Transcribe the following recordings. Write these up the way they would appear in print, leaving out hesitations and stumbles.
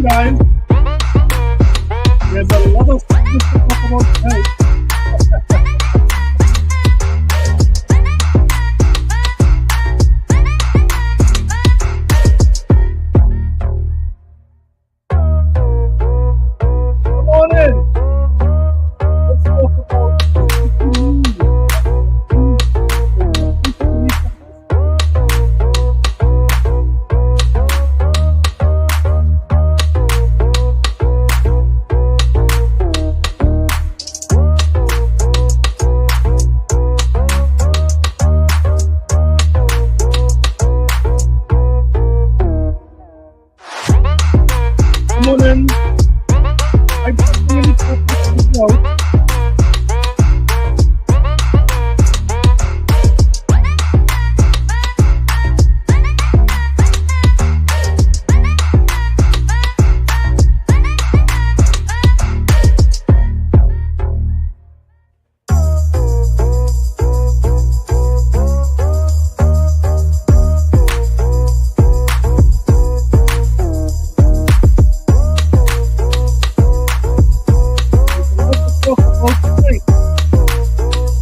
on, guys. There's a lot of things to talk about tonight. Come on in. Let's talk about morning. I just really talk about tonight.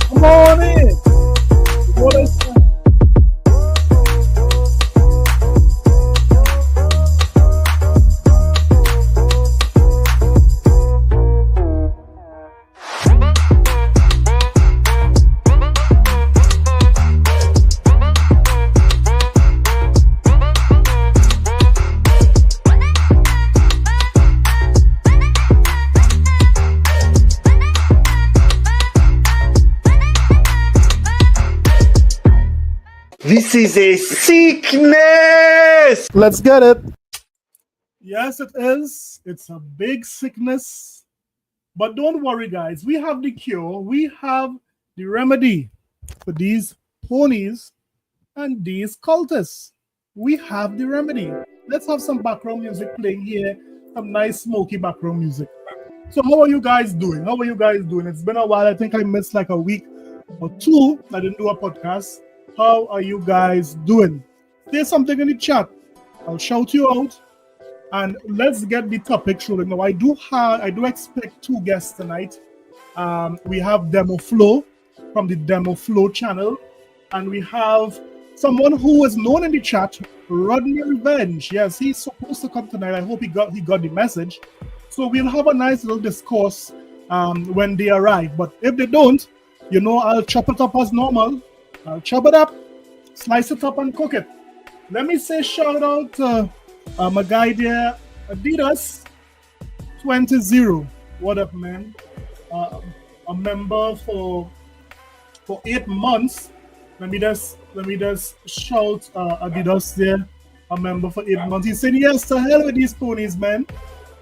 Come on in. What is that? This is a sickness! Let's get it. Yes, it is. It's a big sickness. But don't worry, guys. We have the cure. We have the remedy for these ponies and these cultists. We have the remedy. Let's have some background music playing here. Some nice smoky background music. So how are you guys doing? How are you guys doing? It's been a while. I think I missed like a week or two. I didn't do a podcast. How are you guys doing? Say something in the chat. I'll shout you out. And let's get the topic rolling. Now I do expect two guests tonight. We have Demo Flow from the Demo Flow channel, and we have someone who is known in the chat, Rodney Revenge. Yes, he's supposed to come tonight. I hope he got the message. So we'll have a nice little discourse when they arrive. But if they don't, you know, I'll chop it up as normal. I'll chop it up, slice it up, and cook it. Let me say shout out to my guy there, Adidas 20. What up, man? A member for 8 months. Let me just shout Adidas there, a member for 8 months. He said yes, to hell with these ponies, man.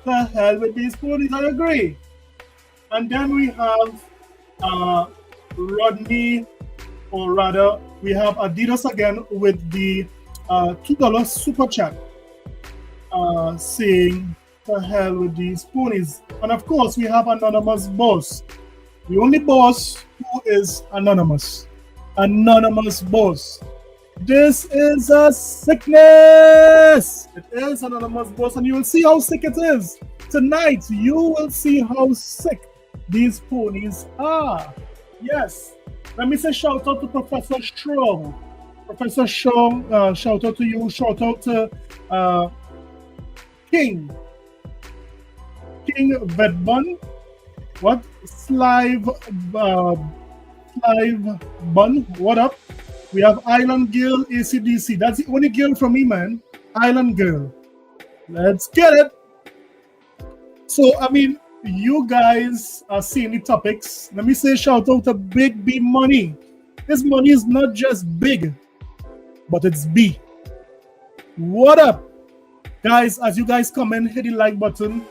To hell with these ponies. I agree. And then we have Rodney. Or rather, we have Adidas again with the $2 super chat saying, "The hell with these ponies." And of course, we have Anonymous Boss, the only boss who is anonymous. Anonymous Boss. This is a sickness. It is Anonymous Boss, and you will see how sick it is. Tonight, you will see how sick these ponies are. Yes. Let me say shout out to Professor Strong. Professor Strong, shout out to you. Shout out to King Vedbun. What? Slive Bun. What up? We have Island Girl ACDC. That's the only girl from me, man. Island Girl. Let's get it. So, I mean, you guys are seeing the topics. Let me say shout out to Big B Money. This money is not just big, but it's B. What up? Guys, as you guys come in, hit the like button.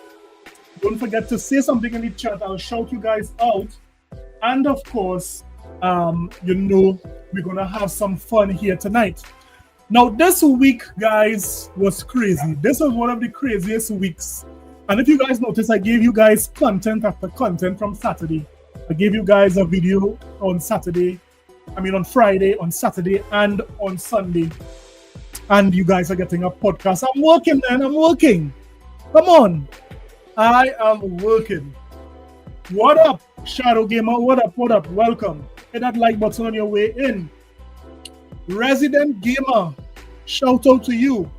Don't forget to say something in the chat. I'll shout you guys out. And of course, you know, we're going to have some fun here tonight. Now, this week, guys, was crazy. This was one of the craziest weeks. And if you guys notice, I gave you guys content after content from Saturday. I gave you guys a video on Friday, on Saturday, and on Sunday. And you guys are getting a podcast. I'm working, man. I'm working. Come on. I am working. What up, Shadow Gamer? What up? What up? Welcome. Hit that like button on your way in. Resident Gamer, shout out to you.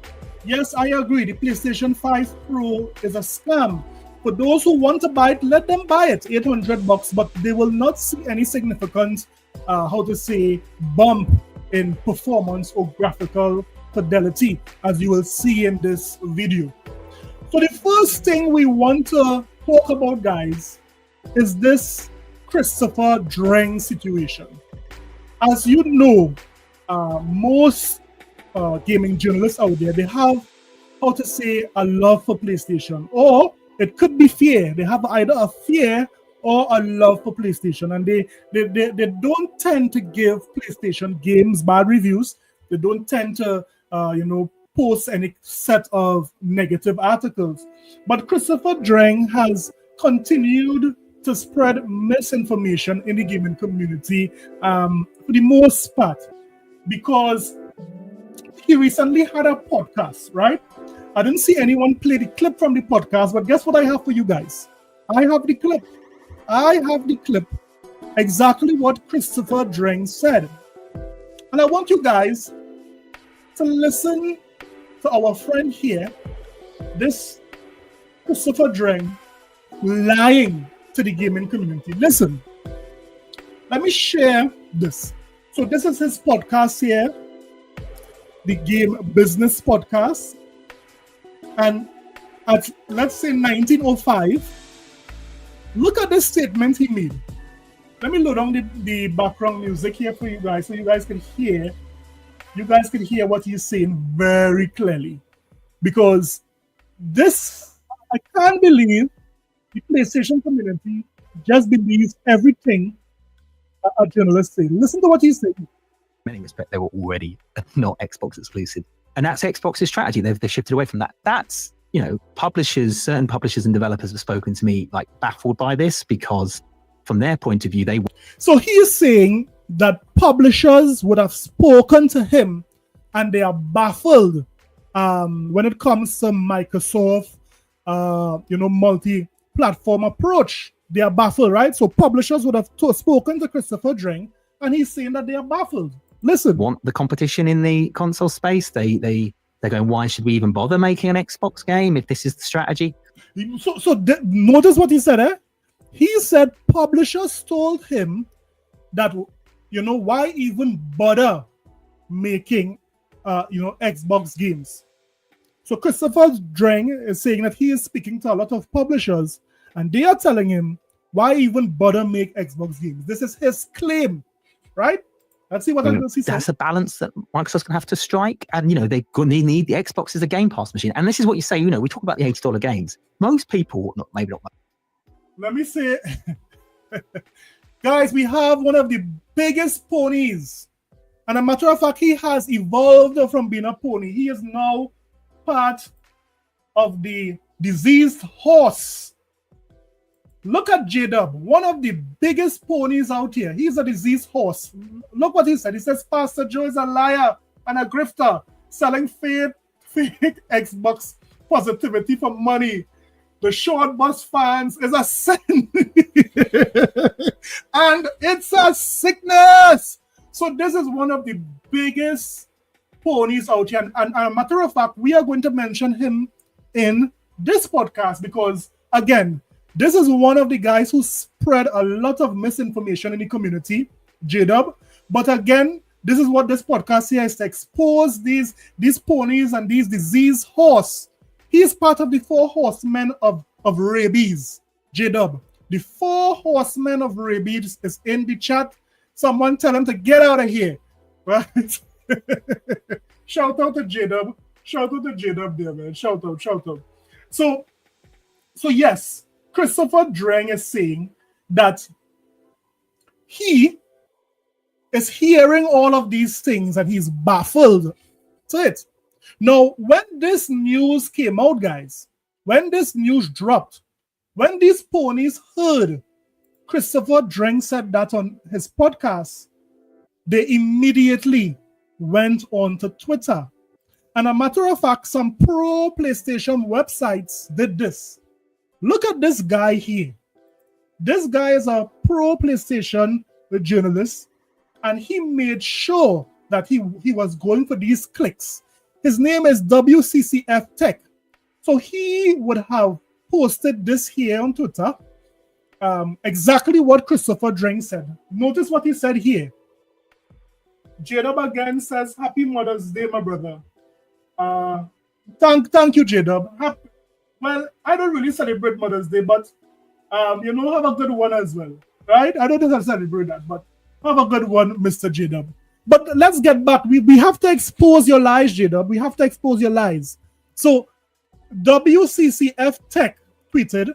Yes, I agree. The PlayStation 5 Pro is a scam. For those who want to buy it, let them buy it. $800, but they will not see any significant, bump in performance or graphical fidelity, as you will see in this video. So the first thing we want to talk about, guys, is this Christopher Dring situation. As you know, most gaming journalists out there, they have, a love for PlayStation, or it could be fear. They have either a fear or a love for PlayStation, and they don't tend to give PlayStation games bad reviews. They don't tend to, post any set of negative articles. But Christopher Dring has continued to spread misinformation in the gaming community for the most part, because he recently had a podcast, right? I didn't see anyone play the clip from the podcast, but guess what I have for you guys? I have the clip. Exactly what Christopher Dring said. And I want you guys to listen to our friend here, this Christopher Dring, lying to the gaming community. Listen, let me share this. So this is his podcast here, the Game Business Podcast. And at, let's say, 1905, look at this statement he made. Let me load on the background music here for you guys, so you guys can hear what he's saying very clearly. Because this, I can't believe the PlayStation community just believes everything a journalist says. Listen to what he's saying. In many respects, they were already not Xbox exclusive. And that's Xbox's strategy. They've shifted away from that. That's, certain publishers and developers have spoken to me like baffled by this, because from their point of view, So he is saying that publishers would have spoken to him and they are baffled when it comes to Microsoft, multi-platform approach. They are baffled, right? So publishers would have spoken to Christopher Dring, and he's saying that they are baffled. Listen. Want the competition in the console space. They're going, why should we even bother making an Xbox game if this is the strategy? So notice what he said, eh? He said publishers told him that, why even bother making, Xbox games? So Christopher Dring is saying that he is speaking to a lot of publishers, and they are telling him, why even bother make Xbox games? This is his claim, right? Let's see what else he says. That's a balance that Microsoft's going to have to strike. And, they need the Xbox as a Game Pass machine. And this is what you say, we talk about the $80 games. Most people, maybe not. Let me say, guys, we have one of the biggest ponies. And a matter of fact, he has evolved from being a pony. He is now part of the diseased horse. Look at J-Dub, one of the biggest ponies out here. He's a diseased horse. Look what he said. He says, Pastor Joe is a liar and a grifter, selling fake Xbox positivity for money. The short bus fans is a sin. And it's a sickness. So this is one of the biggest ponies out here. And a matter of fact, we are going to mention him in this podcast because, again, this is one of the guys who spread a lot of misinformation in the community, J-Dub. But again, this is what this podcast here is to expose these ponies and these diseased horse. He is part of the 4 horsemen of rabies, J-Dub. The 4 horsemen of rabies is in the chat. Someone tell him to get out of here, right? Shout out to J-Dub. Shout out to J-Dub there, man. Shout out. So yes, Christopher Dring is saying that he is hearing all of these things and he's baffled to it. Now, when this news came out, guys, when this news dropped, when these ponies heard Christopher Dring said that on his podcast, they immediately went on to Twitter And a matter of fact, some pro PlayStation websites did this. Look at this guy here. This guy is a pro PlayStation journalist, and he made sure that he was going for these clicks. His name is WCCF Tech. So he would have posted this here on Twitter, exactly what Christopher Dring said. Notice what he said here. J-Dub again says, Happy Mother's Day, my brother. Thank you, J-Dub. Well, I don't really celebrate Mother's Day, but have a good one as well, right? I don't think I celebrate that, but have a good one, Mr. J-Dub. But let's get back. We have to expose your lies, J-Dub. We have to expose your lies. So WCCF Tech tweeted,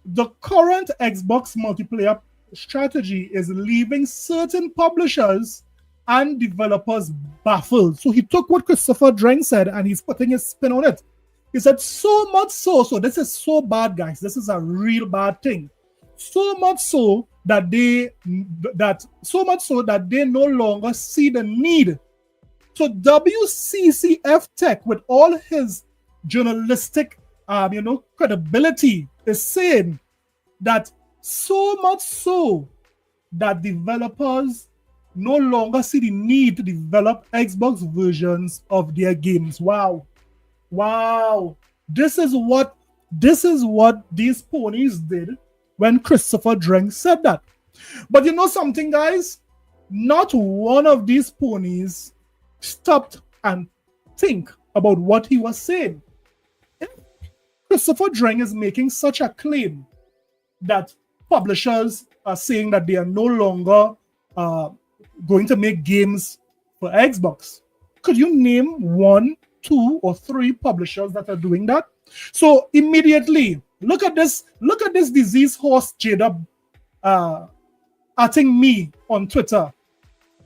the current Xbox multiplayer strategy is leaving certain publishers and developers baffled. So he took what Christopher Dring said and he's putting his spin on it. He said, so much so this is so bad, guys. This is a real bad thing. So much so that they no longer see the need. So WCCF Tech, with all his journalistic credibility, is saying that so much so that developers no longer see the need to develop Xbox versions of their games. Wow. This is what these ponies did when Christopher Dring said that. But you know something, guys? Not one of these ponies stopped and think about what he was saying. If Christopher Dring is making such a claim that publishers are saying that they are no longer going to make games for Xbox, could you name 1, 2, or 3 publishers that are doing that? So immediately, look at this disease horse J-Dub atting me on Twitter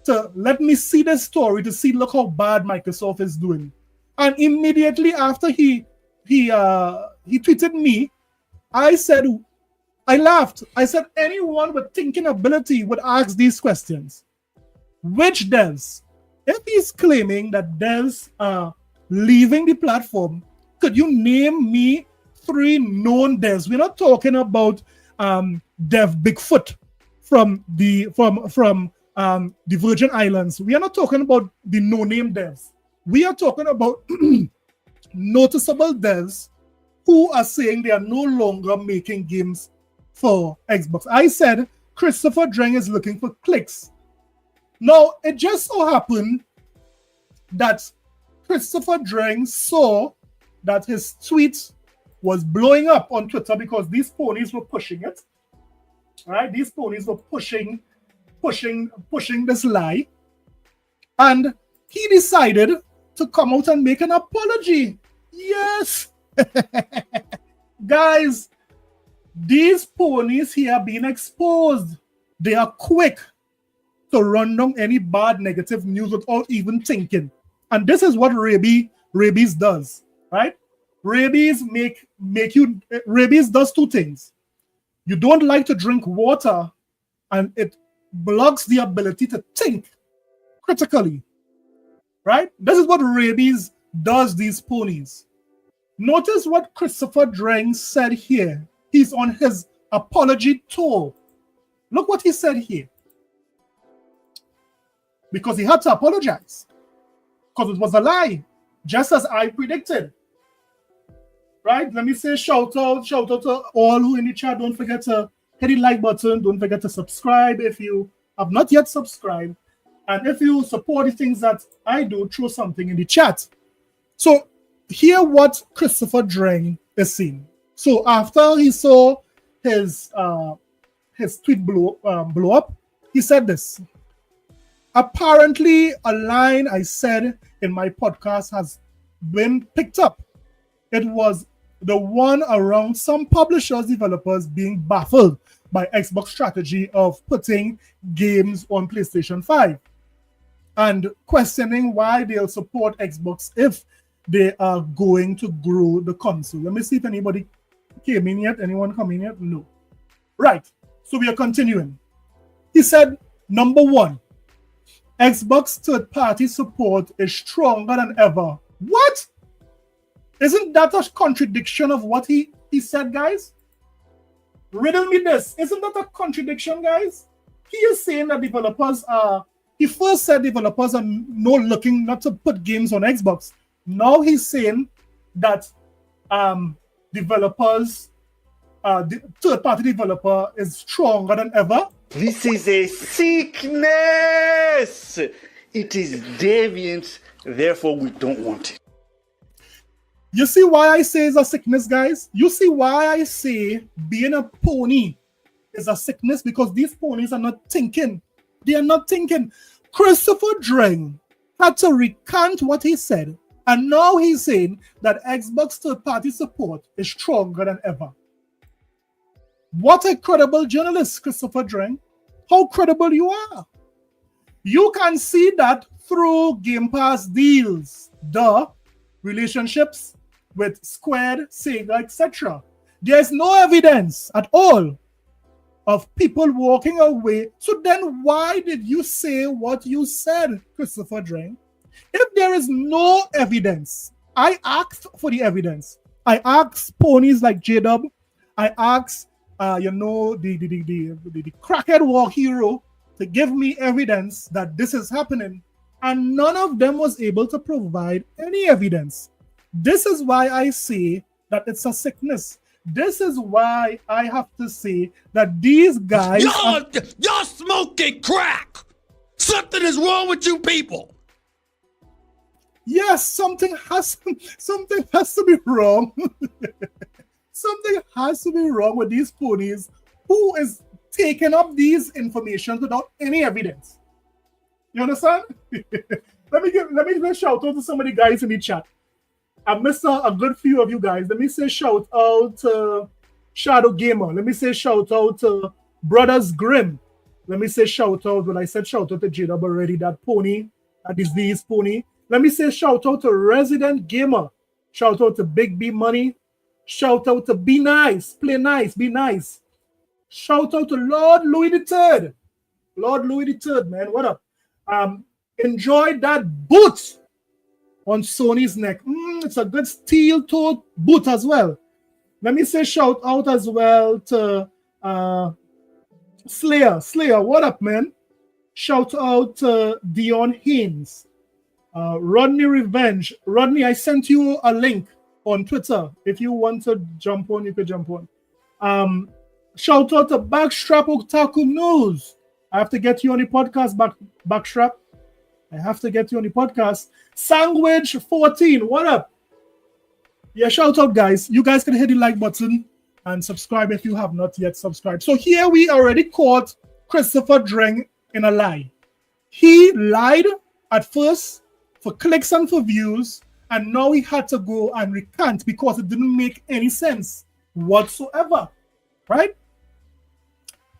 to let me see this story to see look how bad Microsoft is doing. And immediately after he tweeted me, I laughed. I said anyone with thinking ability would ask these questions. Which devs? If he's claiming that devs are leaving the platform, could you name me 3 known devs? We're not talking about Dev Bigfoot from the Virgin Islands. We are not talking about the no-name devs. We are talking about noticeable devs who are saying they are no longer making games for Xbox. I said Christopher Dring is looking for clicks. Now, it just so happened that Christopher Dring saw that his tweet was blowing up on Twitter because these ponies were pushing it. Right? These ponies were pushing this lie. And he decided to come out and make an apology. Yes! Guys, these ponies here are being exposed. They are quick to run down any bad negative news without even thinking. And this is what rabies does, right? Rabies does 2 things. You don't like to drink water, and it blocks the ability to think critically, right? This is what rabies does these ponies. Notice what Christopher Dring said here. He's on his apology tour. Look what he said here. Because he had to apologize. Because it was a lie, just as I predicted. Right? Let me say shout out to all who in the chat. Don't forget to hit the like button. Don't forget to subscribe if you have not yet subscribed. And if you support the things that I do, throw something in the chat. So hear what Christopher Dring is saying. So after he saw his tweet blow up, he said this. Apparently, a line I said in my podcast has been picked up. It was the one around some publishers, developers being baffled by Xbox strategy of putting games on PlayStation 5 and questioning why they'll support Xbox if they are going to grow the console. Let me see if anybody came in yet. Anyone come in yet? No. Right. So we are continuing. He said, number 1, Xbox third-party support is stronger than ever. What? Isn't that a contradiction of what he said, guys? Riddle me this. Isn't that a contradiction, guys? He is saying that developers are... He first said developers are looking not to put games on Xbox. Now he's saying that developers, the third-party developer is stronger than ever. This is a sickness. It is deviant, therefore we don't want it. You see why I say it's a sickness, guys? You see why I say being a pony is a sickness? Because these ponies are not thinking. They are not thinking. Christopher Dring had to recant what he said, and now he's saying that Xbox third-party support is stronger than ever. What a credible journalist, Christopher Dring. How credible you are. You can see that through Gamepass deals, the relationships with Squared, Sega, etc. There's no evidence at all of people walking away. So then why did you say what you said, Christopher Dring? If there is no evidence, I asked for the evidence. I asked ponies like J-Dub. I asked, the crackhead war hero to give me evidence that this is happening. And none of them was able to provide any evidence. This is why I say that it's a sickness. This is why I have to say that these guys... Y'all smoking crack! Something is wrong with you people! Yes, something has to be wrong. Something has to be wrong with these ponies who is taking up these information without any evidence. You understand? Let me give a shout out to some of the guys in the chat. I missed a good few of you guys. Let me say shout out to Shadow Gamer. Let me say shout out to Brothers Grimm. Let me say shout out, when I said shout out to J-Dub already, that pony, that is these pony. Let me say shout out to Resident Gamer. Shout out to Big B Money. Shout out to Be Nice. Play nice, be nice. Shout out to Lord Louis III. Lord Louis III, man. What up? Enjoy that boot on Sony's neck. It's a good steel-toed boot as well. Let me say shout out as well to Slayer. Slayer, what up, man? Shout out to Dion Haynes. Rodney Revenge. Rodney, I sent you a link on Twitter. If you want to jump on, you can jump on. Shout out to Backstrap Otaku News. I have to get you on the podcast, Backstrap. I have to get you on the podcast. Sandwich 14, what up? Yeah, shout out, guys. You guys can hit the like button and subscribe if you have not yet subscribed. So here we already caught Christopher Dring in a lie. He lied at first for clicks and for views, and now he had to go and recant because it didn't make any sense whatsoever, right?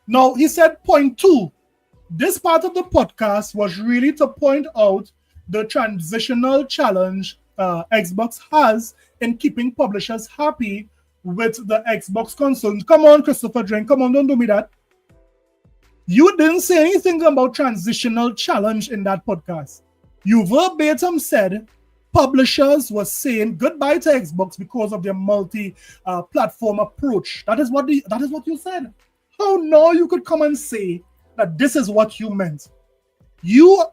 Now, he said point 2. This part of the podcast was really to point out the transitional challenge Xbox has in keeping publishers happy with the Xbox console. Come on, Christopher Dring. Come on, don't do me that. You didn't say anything about transitional challenge in that podcast. You verbatim said publishers were saying goodbye to Xbox because of their multi-platform approach. That is what you said. How now you could come and say that this is what you meant? You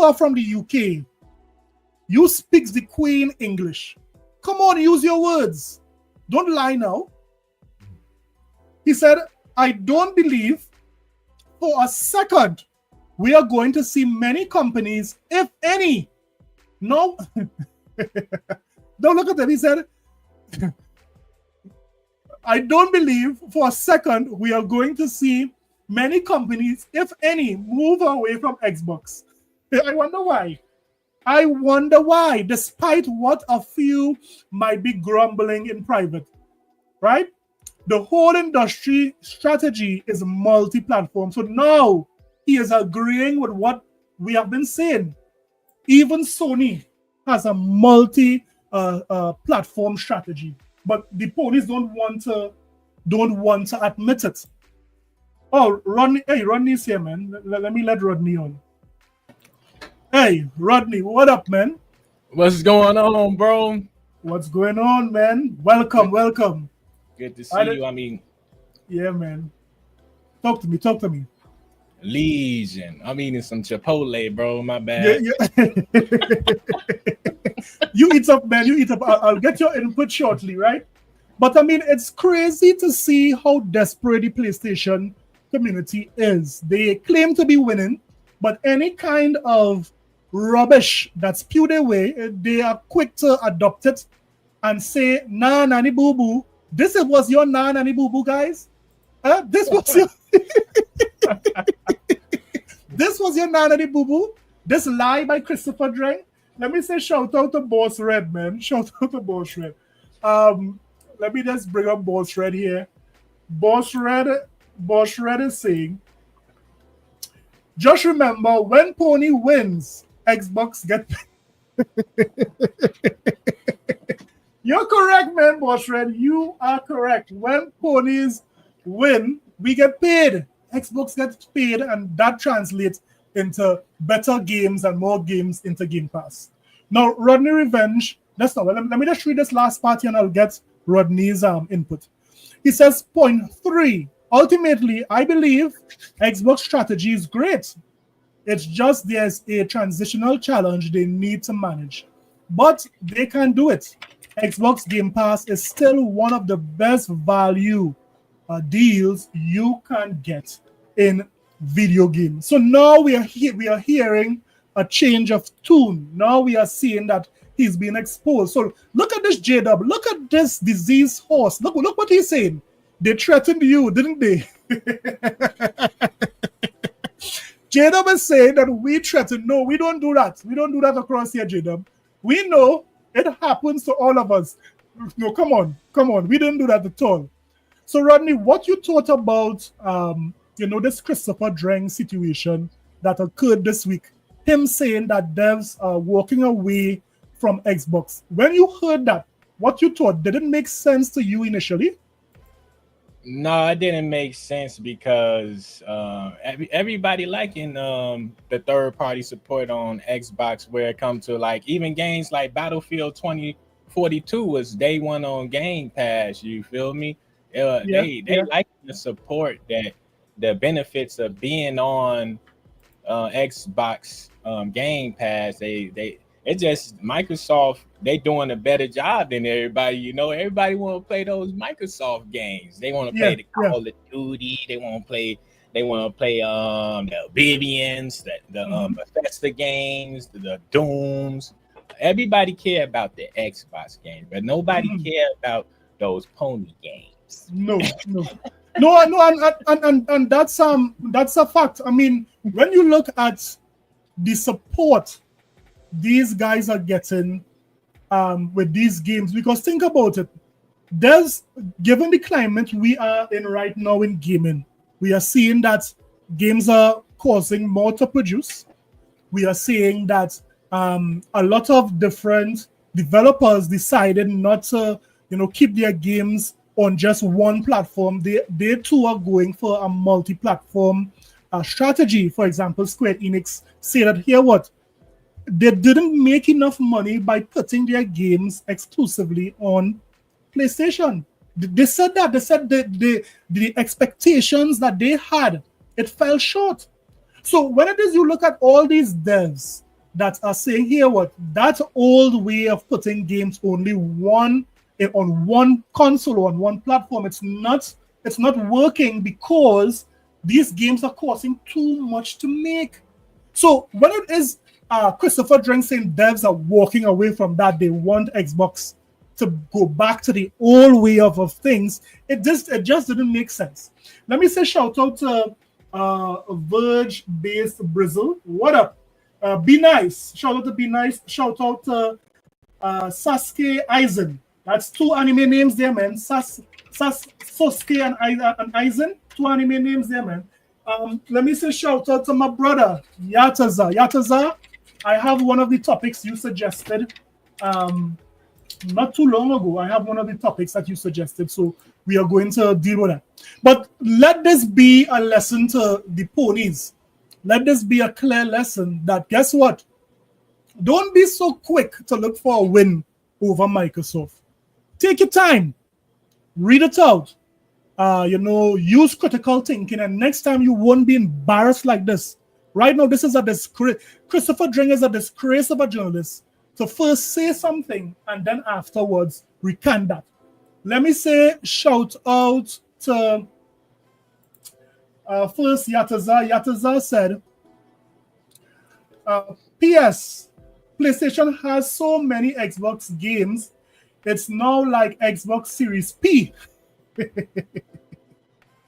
are from the UK. You speak the Queen English. Come on, use your words. Don't lie now. He said, I don't believe for a second we are going to see many companies, if any. No. Don't look at that. He said, I don't believe for a second we are going to see many companies, if any, move away from Xbox. I wonder why. I wonder why, despite what a few might be grumbling in private, right? The whole industry strategy is multi-platform. So now he is agreeing with what we have been saying. Even Sony has a multi-platform strategy, but the ponies don't want to admit it. Oh, Rodney, hey, Rodney's here, man. Let me let Rodney on. Hey, Rodney, what up, man? What's going on, bro? What's going on, man? Welcome, welcome. Good to see you. I mean, yeah, man. Talk to me. Legion. I'm eating some Chipotle, bro. My bad. Yeah. You eat up, man. You eat up. I'll get your input shortly, right? But I mean, it's crazy to see how desperate the PlayStation community is. They claim to be winning, but any kind of rubbish that's spewed away, they are quick to adopt it and say, nah, nanny boo boo. This was your nah, nanny boo boo, guys. This was your this was your nah, nanny boo boo. This lie by Christopher Dring. Let me say shout out to Boss Red, man. Shout out to Boss Red. Let me just bring up Boss Red here. Boss Red is saying, just remember, when Pony wins, Xbox get You're correct, man, Boss Red. You are correct. When ponies win, we get paid. Xbox gets paid, and that translates into better games and more games into Game Pass. Now, Rodney Revenge, let me just read this last part here and I'll get Rodney's input. He says, point 3, ultimately, I believe Xbox strategy is great. It's just there's a transitional challenge they need to manage. But they can do it. Xbox Game Pass is still one of the best value deals you can get in video games. So now we are hearing a change of tune. Now we are seeing that he's being exposed. So look at this J-Dub. Look at this disease horse. Look what he's saying. They threatened you, didn't they? J-Dub is saying that we threaten. No, we don't do that. We don't do that across here, J-Dub. We know it happens to all of us. No, come on. We didn't do that at all. So, Rodney, what you thought about, this Christopher Dring situation that occurred this week, him saying that devs are walking away from Xbox. When you heard that, what you thought, did it make sense to you initially? No, it didn't make sense because everybody liking the third-party support on Xbox where it comes to like even games like Battlefield 2042 was day one on Game Pass. You feel me? They like the support that the benefits of being on Xbox Game Pass. It's just Microsoft, they doing a better job than everybody. Everybody want to play those Microsoft games. They want to play the Call of Duty. They want to play the Oblivions, the Bethesda games, the Dooms. Everybody care about the Xbox games, but nobody care about those pony games. No, and that's a fact. I mean, when you look at the support these guys are getting with these games, because think about it, given the climate we are in right now in gaming, we are seeing that games are causing more to produce. We are seeing that a lot of different developers decided not to keep their games on just one platform. They too are going for a multi-platform strategy. For example, Square Enix say that they didn't make enough money by putting their games exclusively on PlayStation. They said that. They said the expectations that they had, it fell short. So when it is you look at all these devs that are saying here, that old way of putting games only on one console or on one platform, it's not working because these games are costing too much to make. So when it is Christopher Dring saying devs are walking away from that, they want Xbox to go back to the old way of things, it just didn't make sense. Let me say shout out to Verge-based Brizzle. What up? Be Nice. Shout out to Be Nice. Shout out to Sasuke Eisen. That's 2 anime names there, man. Sasuke and Eisen. 2 anime names there, man. Let me say shout out to my brother, Yataza. Yataza, I have one of the topics you suggested not too long ago. I have one of the topics that you suggested, so we are going to deal with that. But let this be a lesson to the ponies. Let this be a clear lesson that, guess what? Don't be so quick to look for a win over Microsoft. Take your time, read it out. Use critical thinking, and next time you won't be embarrassed like this. Right now, this is a disgrace. Christopher Dring is a disgrace of a journalist to first say something and then afterwards recant that. Let me say shout out to first Yataza. Yataza said, P.S. PlayStation has so many Xbox games. It's now like Xbox Series P.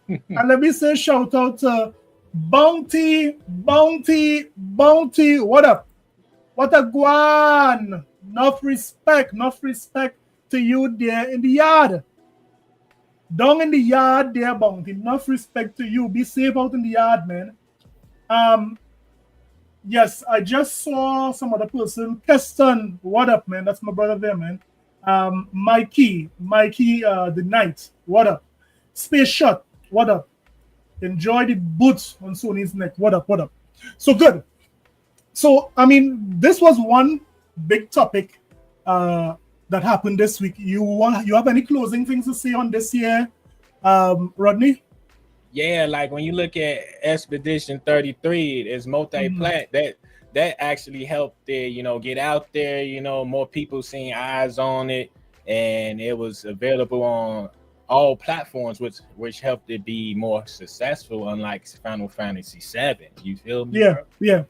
And let me say shout out to Bounty. What up? What a guan. Enough respect to you there in the yard. Down in the yard there, Bounty. Enough respect to you. Be safe out in the yard, man. Yes, I just saw some other person. Keston, what up, man? That's my brother there, man. Mikey, the Knight, what up? Space Shot, what up? Enjoy the boots on Sony's neck, what up? So good. So, I mean, this was one big topic that happened this week. You have any closing things to say on this year, Rodney? Yeah, like when you look at Expedition 33, it's multi-plat. That actually helped it, get out there, more people seeing eyes on it, and it was available on all platforms, which helped it be more successful, unlike Final Fantasy VII. You feel me? Yeah.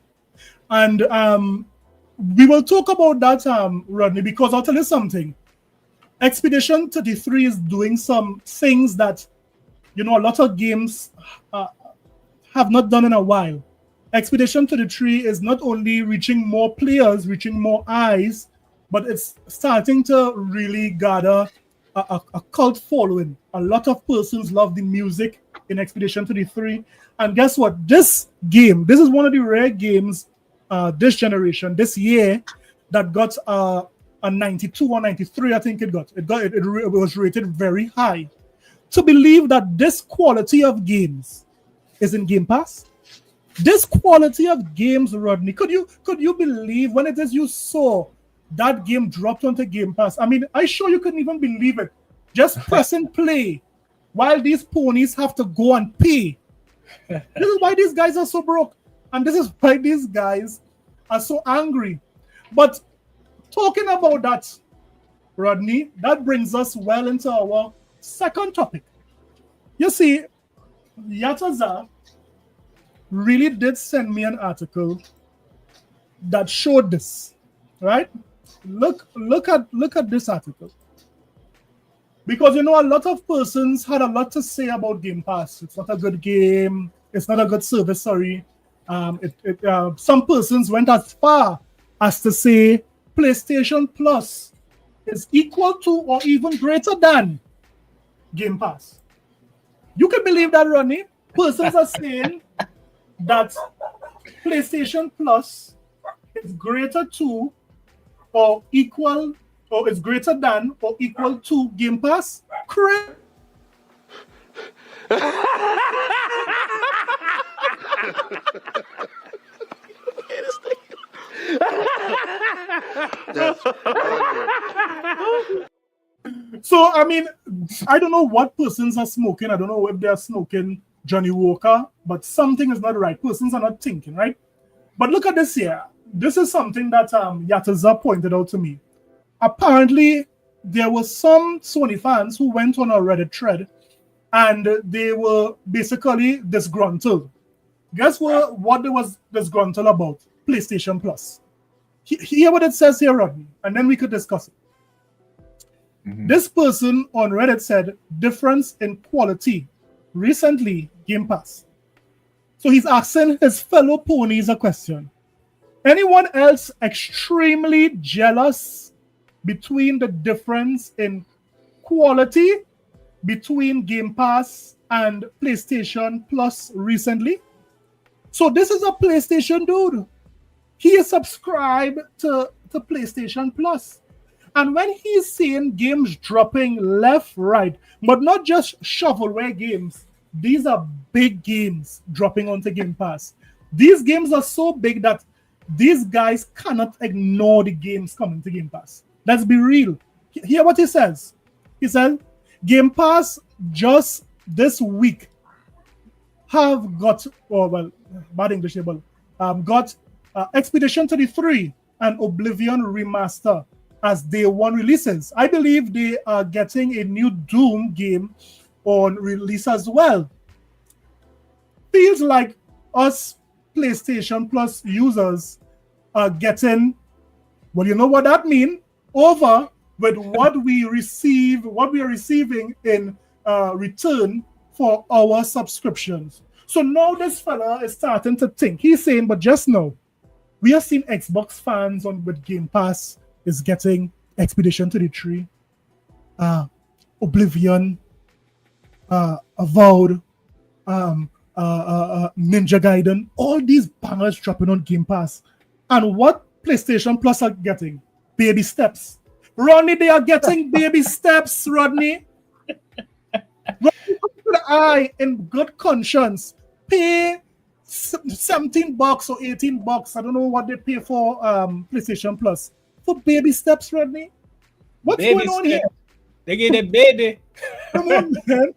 And we will talk about that, Rodney, because I'll tell you something. Expedition 33 is doing some things that a lot of games have not done in a while. Expedition 33 is not only reaching more players, reaching more eyes, but it's starting to really gather a cult following. A lot of persons love the music in Expedition 33. And guess what? This is one of the rare games this generation, this year, that got a 92 or 93, I think it got. It was rated very high. To believe that this quality of games is in Game Pass, this quality of games, Rodney, could you believe when it is you saw that game dropped onto Game Pass? I mean, I sure you couldn't even believe it. Just press and play while these ponies have to go and pay. This is why these guys are so broke, and this is why these guys are so angry. But talking about that, Rodney, that brings us well into our second topic. You see, Yataza really did send me an article that showed this, right? Look at this article. Because a lot of persons had a lot to say about Game Pass. It's not a good game. It's not a good service, sorry. Some persons went as far as to say PlayStation Plus is equal to or even greater than Game Pass. You can believe that, Ronnie? Persons are saying that PlayStation Plus is greater to or equal, or is greater than or equal to Game Pass. Correct. So, I mean, I don't know what persons are smoking. I don't know if they are smoking Johnny Walker, but something is not right. Persons are not thinking, right? But look at this here. This is something that Yataza pointed out to me. Apparently, there were some Sony fans who went on a Reddit thread and they were basically disgruntled. Guess what they was disgruntled about? PlayStation Plus. Hear what it says here, Rodney, and then we could discuss it. Mm-hmm. This person on Reddit said, difference in quality. Recently, Game Pass. So he's asking his fellow ponies a question. Anyone else extremely jealous between the difference in quality between Game Pass and PlayStation Plus recently? So this is a PlayStation dude. He is subscribed to PlayStation Plus. And when he's seeing games dropping left, right, but not just shovelware games, these are big games dropping onto Game Pass. These games are so big that these guys cannot ignore the games coming to Game Pass. Let's be real. Hear what he says. He said, Game Pass just this week have got, oh well, bad English, but got Expedition 33 and Oblivion Remaster as day one releases. I believe they are getting a new Doom game on release as well. Feels like us PlayStation Plus users are getting, well, you know what that means? Over with what we are receiving in return for our subscriptions. So now this fella is starting to think. He's saying, but just now, we have seen Xbox fans on with Game Pass is getting Expedition 33, Oblivion, Avowed, Ninja Gaiden, all these bangers dropping on Game Pass. And what PlayStation Plus are getting? Baby steps. Rodney, they are getting baby steps, Rodney. Rodney, come to the eye in good conscience. Pay $17 or $18. I don't know what they pay for PlayStation Plus. For baby steps, Rodney. What's Baby going on step. here? They get a baby. Come on, man.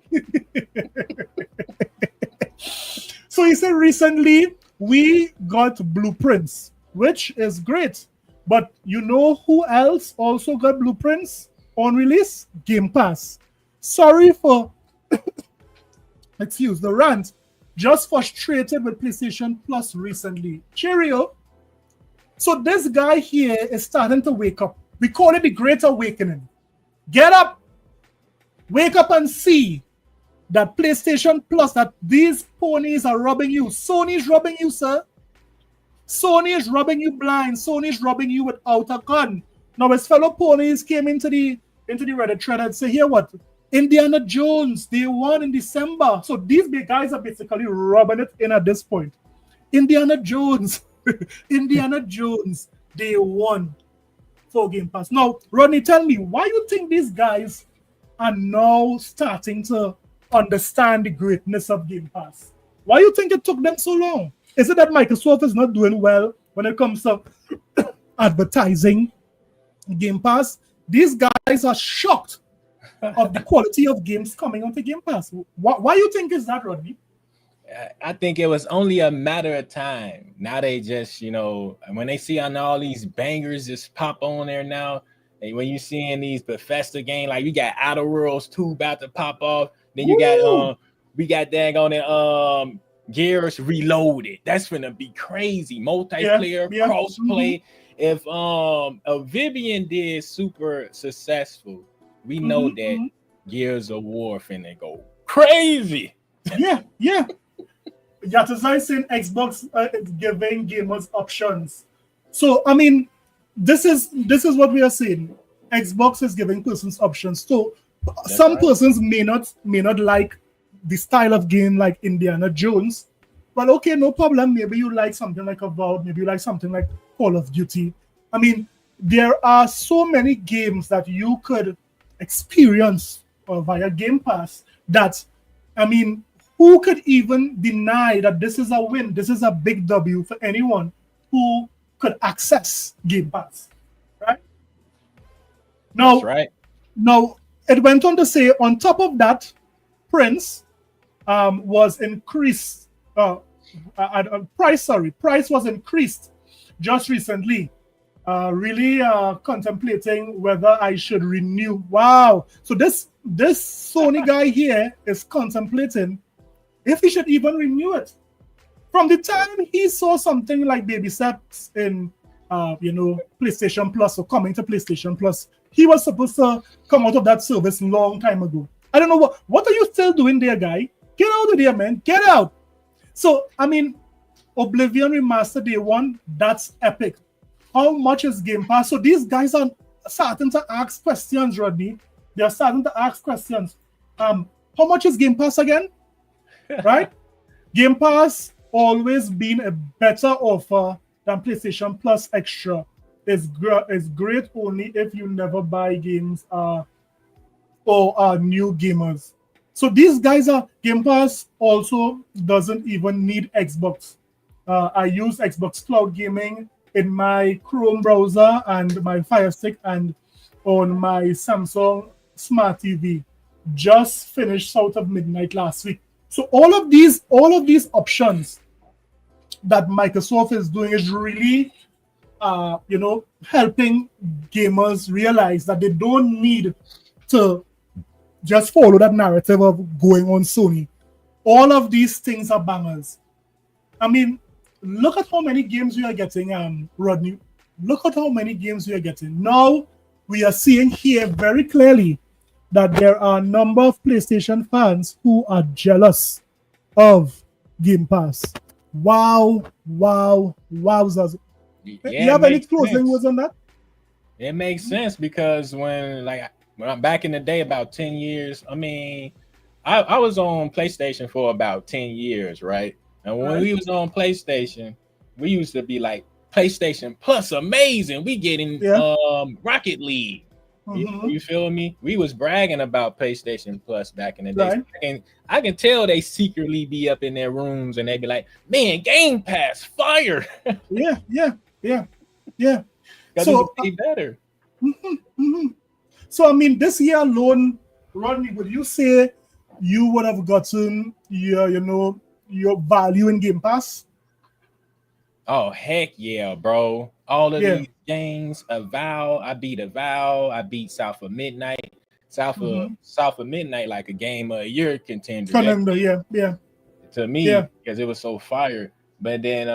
So he said recently we got Blueprints, which is great. But you know who else also got Blueprints on release? Game Pass. Sorry for excuse the rant. Just frustrated with PlayStation Plus recently. Cheerio. So this guy here is starting to wake up. We call it the Great Awakening. Get up. Wake up and see that PlayStation Plus, that these ponies are robbing you. Sony's robbing you, sir. Sony is robbing you blind. Sony is robbing you without a gun. Now his fellow ponies came into the Reddit thread and say, here what? Indiana Jones, they won in December. So these big guys are basically robbing it in at this point. Indiana Jones, Indiana Jones, they won for Game Pass. Now, Rodney, tell me, why you think these guys are now starting to understand the greatness of Game Pass? Why you think it took them so long? Is it that Microsoft is not doing well when it comes to advertising Game Pass? These guys are shocked of the quality of games coming onto Game Pass. Why you think is that, Rodney? I think it was only a matter of time. Now they just, when they see on all these bangers just pop on there now, and when you seeing these Bethesda games, like we got Outer Worlds 2 about to pop off, then you got we got dang on it Gears Reloaded. That's gonna be crazy. Multiplayer, crossplay. If Vivian did super successful, we know that Gears of War finna go crazy. Yeah. As I saying, Xbox is giving gamers options. So I mean, this is what we are saying. Xbox is giving persons options. So some persons may not like the style of game like Indiana Jones. But okay, no problem. Maybe you like something like Avowed. Maybe you like something like Call of Duty. I mean, there are so many games that you could experience via Game Pass that, I mean, who could even deny that this is a win? This is a big W for anyone who could access Game Pass, right? Now, That's right. Now, it went on to say, on top of that, Prince was increased. Price was increased just recently. Really contemplating whether I should renew. Wow! So this Sony guy here is contemplating if he should even renew it. From the time he saw something like baby steps in PlayStation Plus or coming to PlayStation Plus, he was supposed to come out of that service long time ago. I don't know what are you still doing there, guy? Get out of there, man. Get out. So, I mean, Oblivion Remastered Day 1, that's epic. How much is Game Pass? So these guys are starting to ask questions, Rodney. They're starting to ask questions. How much is Game Pass again? Right? Game Pass always been a better offer than PlayStation Plus Extra. It's great only if you never buy games or are new gamers. So these guys Game Pass also doesn't even need Xbox. I use Xbox Cloud Gaming in my Chrome browser and my Fire Stick and on my Samsung Smart TV. Just finished South of Midnight last week. So all of these options that Microsoft is doing is really, helping gamers realize that they don't need to just follow that narrative of going on Sony. All of these things are bangers. I mean, look at how many games we are getting, Rodney. Look at how many games we are getting. Now we are seeing here very clearly that there are a number of PlayStation fans who are jealous of Game Pass. Wowzers. Yeah, You have any closing words on that? It makes sense because when I'm back in the day, about 10 years, I mean, I was on PlayStation for about 10 years, right? And when we was on PlayStation, we used to be like, PlayStation Plus amazing. We getting Rocket League. You feel me? We was bragging about PlayStation Plus back in the day. Right. And I can tell they secretly be up in their rooms and they be like, man, Game Pass, fire. Yeah. So be better. So I mean, this year alone, Rodney, would you say you would have gotten your value in Game Pass? Oh heck yeah, bro! All of these games, Avowed, I beat Avowed, I beat South of Midnight, South of Midnight, like a game of a year contender. To me, because it was so fire. But then,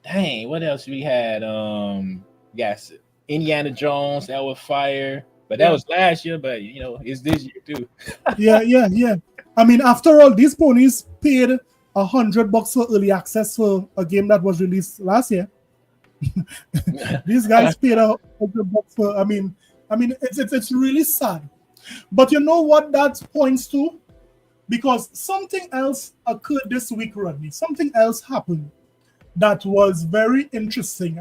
dang, what else we had? Yes, Indiana Jones, that was fire. But that was last year. But it's this year too. Yeah. I mean, after all, these ponies paid $100 for early access for a game that was released last year. These guys paid $100 for. I mean, it's really sad. But you know what that points to? Because something else occurred this week, Rodney. Something else happened that was very interesting.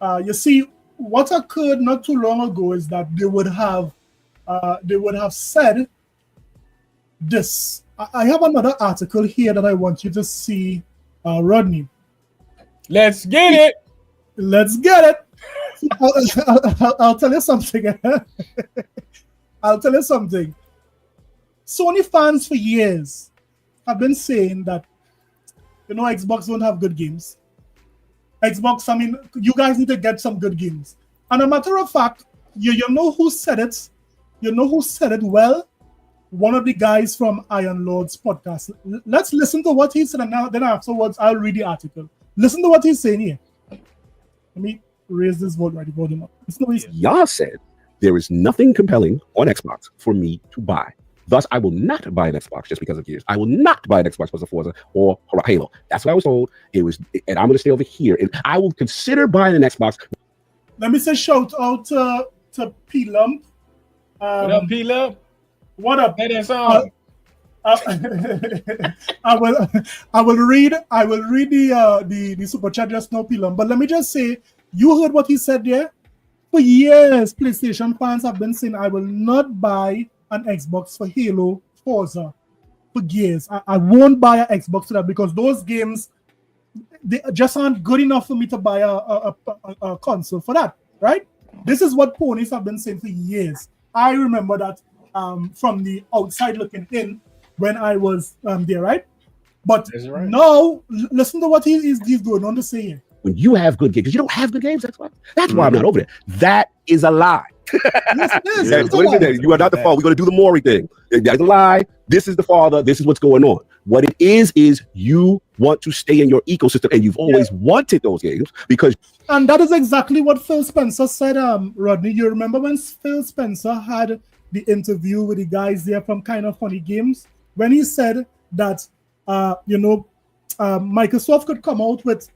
You see, what occurred not too long ago is that they would have said this. I have another article here that I want you to see, Rodney. Let's get it. Let's get it. I'll tell you something. I'll tell you something. Sony fans for years have been saying that, Xbox don't have good games. Xbox, I mean, you guys need to get some good games. And a matter of fact, you know who said it? You know who said it well? One of the guys from Iron Lord's podcast. Let's listen to what he said, and then afterwards I'll read the article. Listen to what he's saying here. Let me raise this volume up. Y'all said there is nothing compelling on Xbox for me to buy. Thus, I will not buy an Xbox just because of Gears. I will not buy an Xbox because of Forza or Halo. That's what I was told. And I'm going to stay over here. And I will consider buying an Xbox. Let me say shout out to P Lump. What up, P Lump? What up? Play that song. I will read the super chat just now, P Lump. But let me just say, you heard what he said there. For years, PlayStation fans have been saying, I will not buy an Xbox for Halo, Forza, for Gears. I won't buy an Xbox for that because those games, they just aren't good enough for me to buy a console for that, right? This is what ponies have been saying for years. I remember that from the outside looking in when I was there, right? But now, listen to what he's going on to say here. When you have good games, because you don't have good games, that's why I'm not over there. That is a lie. Yes, it is. You are not the father. We're going to do the Maury thing. That's a lie. This is the father. This is what's going on. What it is you want to stay in your ecosystem, and you've always wanted those games because. And that is exactly what Phil Spencer said, Rodney. You remember when Phil Spencer had the interview with the guys there from Kind of Funny Games, when he said that, Microsoft could come out with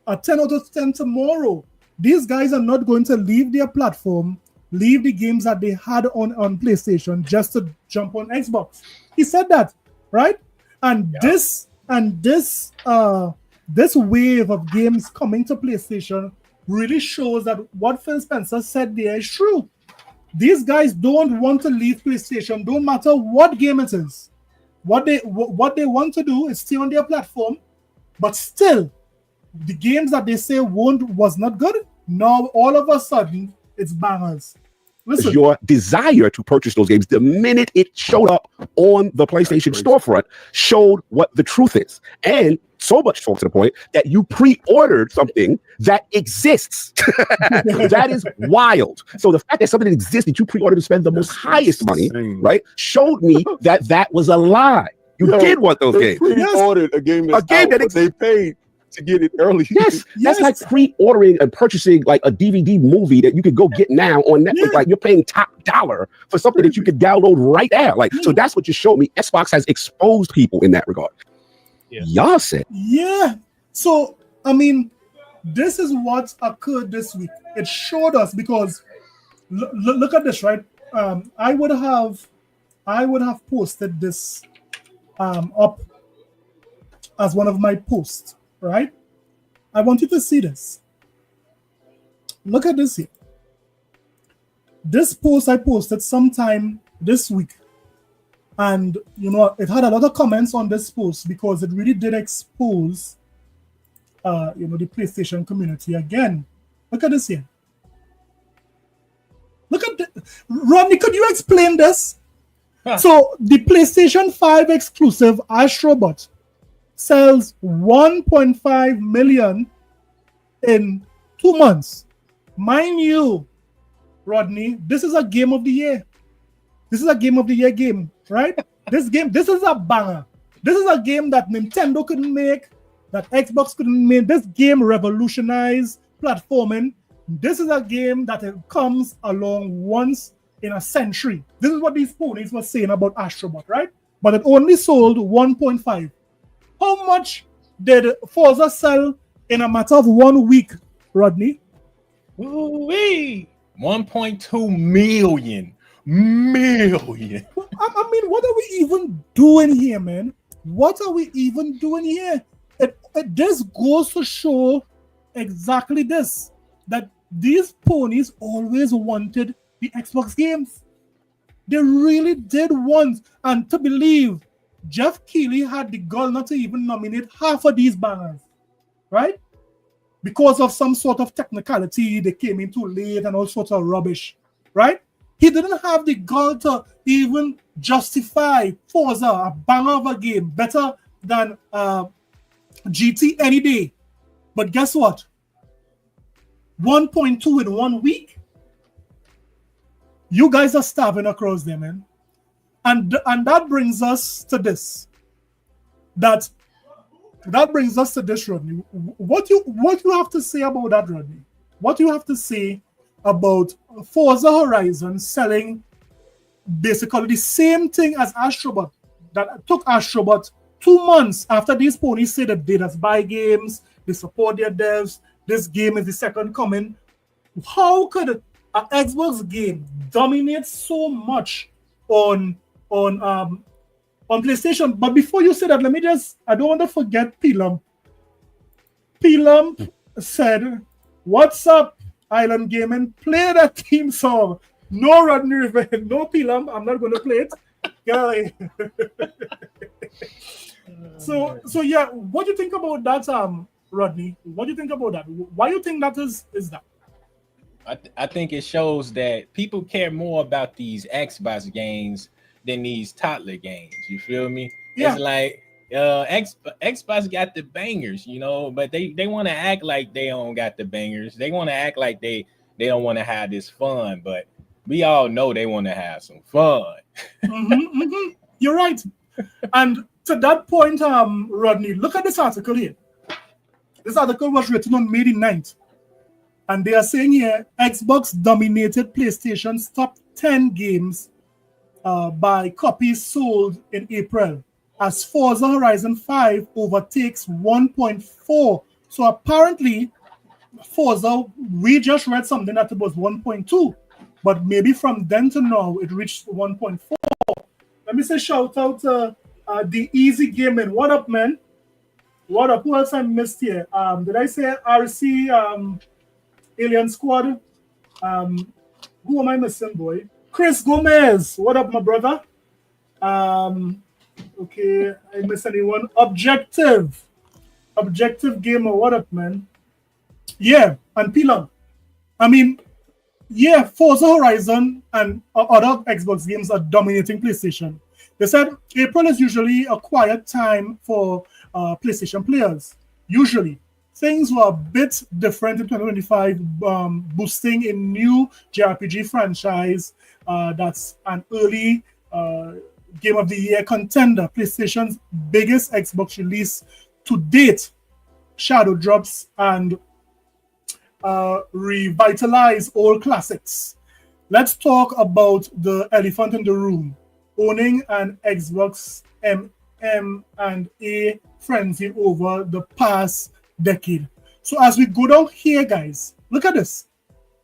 a 10 out of 10 tomorrow. These guys are not going to leave their platform, leave the games that they had on PlayStation just to jump on Xbox. He said that, right? And this wave of games coming to PlayStation really shows that what Phil Spencer said there is true. These guys don't want to leave PlayStation, don't matter what game it is. What they want to do is stay on their platform, but still, the games that they say was not good, now all of a sudden it's bangers. Listen, your desire to purchase those games the minute it showed up on the PlayStation storefront showed what the truth is. And so much so to the point that you pre-ordered something that exists. That is wild. So the fact that something exists that you pre-ordered to spend the most highest money, right, showed me that that was a lie. You did want those games. Pre-ordered a game that's out, they paid to get it early. Yes, that's like pre-ordering and purchasing like a DVD movie that you could go get now on Netflix. Like you're paying top dollar for something that you could download right now. Like, so that's what you showed me. Xbox has exposed people in that regard. Y'all said. Yeah. So, I mean, this is what occurred this week. It showed us because look at this, right? I would have posted this up as one of my posts, right? I want you to see this. Look at this here. This post I posted sometime this week. And, you know, it had a lot of comments on this post because it really did expose, you know, the PlayStation community again. Look at this here. Look at this. Rodney, could you explain this? So, the PlayStation 5 exclusive Astrobot sells 1.5 million in 2 months. Mind you, Rodney, this is a game of the year. This is a game of the year game, right? This is a banger. This is a game that Nintendo couldn't make, that Xbox couldn't make. This game revolutionized platforming. This is a game that comes along once in a century. This is what these ponies were saying about Astrobot, right? But it only sold 1.5. How much did Forza sell in a matter of 1 week, Rodney? Ooh-wee. 1.2 million. I mean, what are we even doing here, man? What are we even doing here? This goes to show exactly this, that these ponies always wanted the Xbox games. They really did want, and to believe Jeff Keighley had the gall not to even nominate half of these bangers, right? Because of some sort of technicality, they came in too late and all sorts of rubbish, right? He didn't have the gall to even justify Forza, a banger of a game, better than GT any day. But guess what? 1.2 in 1 week? You guys are starving across there, man. And that brings us to this. That brings us to this, Rodney. What you have to say about that, Rodney? What you have to say about Forza Horizon selling basically the same thing as Astrobot, that took Astrobot 2 months after these ponies say that they just buy games, they support their devs, this game is the second coming. How could an Xbox game dominate so much on PlayStation? But before you say that, I don't want to forget P-Lump. P-Lump said, "What's up, Island Gaming? Play that theme song." No, Rodney Rivera, no P-Lump. I'm not going to play it. Guy. So yeah, what do you think about that, Rodney? What do you think about that? Why do you think that is that? I think it shows that people care more about these Xbox games than these toddler games. You feel me? Yeah. It's like Xbox got the bangers, you know, but they want to act like they don't got the bangers. They want to act like they don't want to have this fun, but we all know they want to have some fun. You're right. And to that point, Rodney, look at this article here. This article was written on May the 9th. And they are saying here, Xbox dominated PlayStation's top 10 games by copies sold in April, as Forza Horizon 5 overtakes 1.4. So apparently, Forza, we just read something that it was 1.2, but maybe from then to now, it reached 1.4. Let me say shout out to the Easy Gaming. What up, man? What up? Who else I missed here? Did I say RC Alien Squad? Who am I missing, boy? Chris Gomez. What up, my brother? Okay, I miss anyone? Objective. Objective Gamer, what up, man? Yeah, and P-Log. I mean, yeah, Forza Horizon and other Xbox games are dominating PlayStation. They said April is usually a quiet time for PlayStation players. Usually. Things were a bit different in 2025, boosting a new JRPG franchise that's an early Game of the Year contender. PlayStation's biggest Xbox release to date, Shadow drops and revitalize old classics. Let's talk about the elephant in the room. Owning an Xbox and A frenzy over the past decade. So as we go down here, guys, look at this.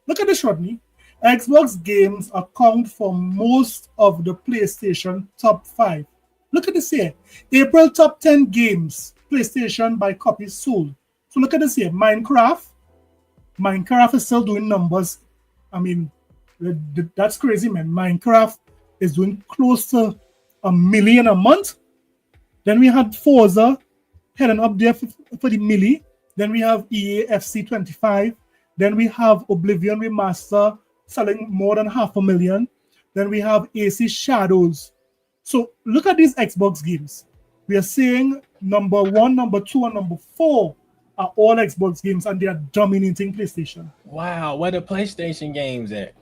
Look at this, Rodney. Xbox games account for most of the PlayStation top 5. Look at this here. April top 10 games, PlayStation by copies sold. So look at this here. Minecraft is still doing numbers. I mean, that's crazy, man. Minecraft is doing close to 1 million a month. Then we had Forza heading up there for the milli. Then we have EA FC 25. Then we have Oblivion Remaster selling more than 500,000. Then we have AC Shadows. So look at these Xbox games. We are seeing number 1, number 2, and number 4 are all Xbox games, and they are dominating PlayStation. Wow, where the PlayStation games at?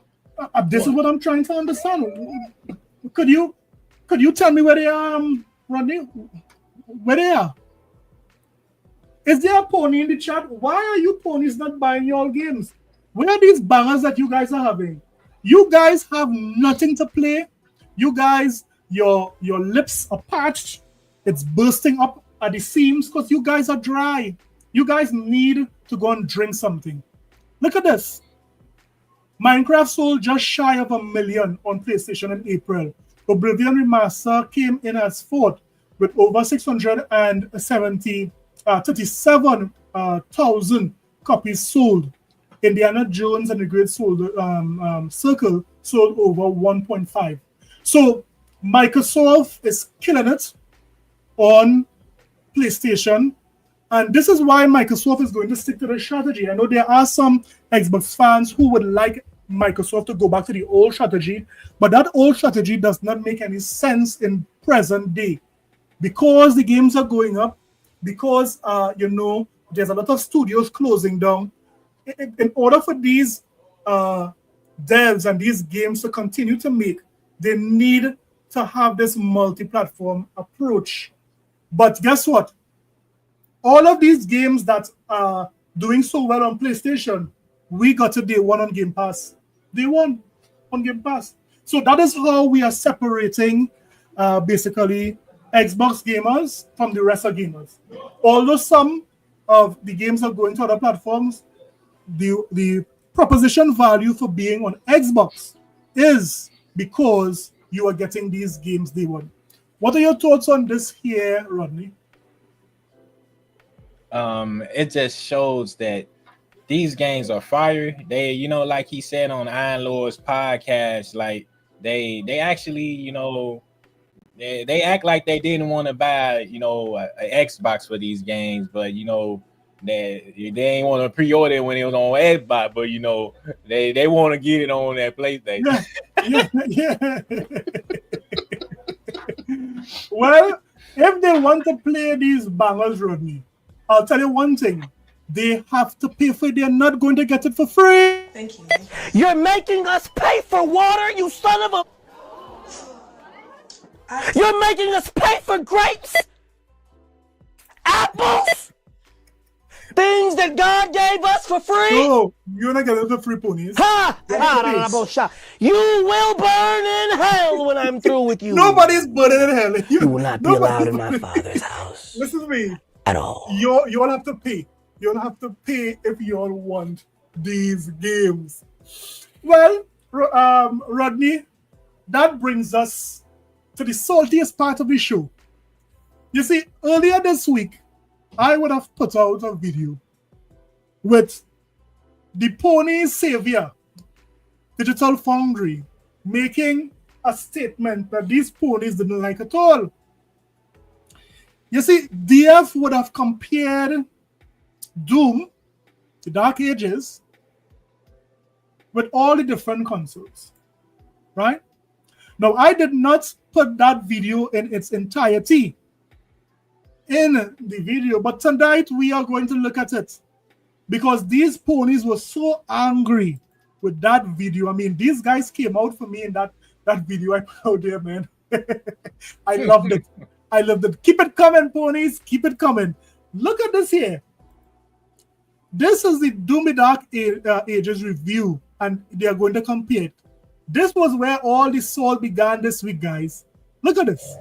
This is what I'm trying to understand. Could you tell me where they are, Rodney? Where they are? Is there a pony in the chat? Why are you ponies not buying your games? Where are these bangers that you guys are having? You guys have nothing to play. You guys, your lips are parched. It's bursting up at the seams because you guys are dry. You guys need to go and drink something. Look at this. Minecraft sold just shy of 1 million on PlayStation in April. Oblivion Remaster came in as fourth with over 37,000 copies sold. Indiana Jones and the Great Circle sold over 1.5. So Microsoft is killing it on PlayStation. And this is why Microsoft is going to stick to the strategy. I know there are some Xbox fans who would like Microsoft to go back to the old strategy, but that old strategy does not make any sense in present day. Because the games are going up, because there's a lot of studios closing down. In order for these devs and these games to continue to make, they need to have this multi-platform approach. But guess what? All of these games that are doing so well on PlayStation, we got to day one on Game Pass. Day one on Game Pass. So that is how we are separating basically Xbox gamers from the rest of gamers. Although some of the games are going to other platforms, the proposition value for being on Xbox is because you are getting these games day one. What are your thoughts on this here, Rodney? It just shows that these games are fire. They, like he said on Iron Lord's podcast, like they actually, they act like they didn't want to buy, an Xbox for these games, but they ain't want to pre-order when it was on Xbox, but they want to get it on that PlayStation. Yeah. Well, if they want to play these bangers, Rodney, I'll tell you one thing. They have to pay for it. They're not going to get it for free. Thank you. You're making us pay for water, you son of a... You're making us pay for grapes, apples, things that God gave us for free. No, you're not getting the free ponies. You will burn in hell when I'm through with you. Nobody's burning in hell. You will not be allowed in my Father's house. Listen to me. At all. You all have to pay. You all have to pay if you all want these games. Well, Rodney, that brings us to the saltiest part of the show. You see, earlier this week, I would have put out a video with the Pony Savior, Digital Foundry, making a statement that these ponies didn't like at all. You see, DF would have compared Doom, the Dark Ages, with all the different consoles, right? Now, I did not put that video in its entirety in the video, but tonight we are going to look at it because these ponies were so angry with that video. I mean, these guys came out for me in that video I put out there, man. I loved it. I loved it. Keep it coming, ponies. Keep it coming. Look at this here. This is the Doom the Dark Ages review, and they are going to compare it. This was where all the salt began this week, guys. Look at this.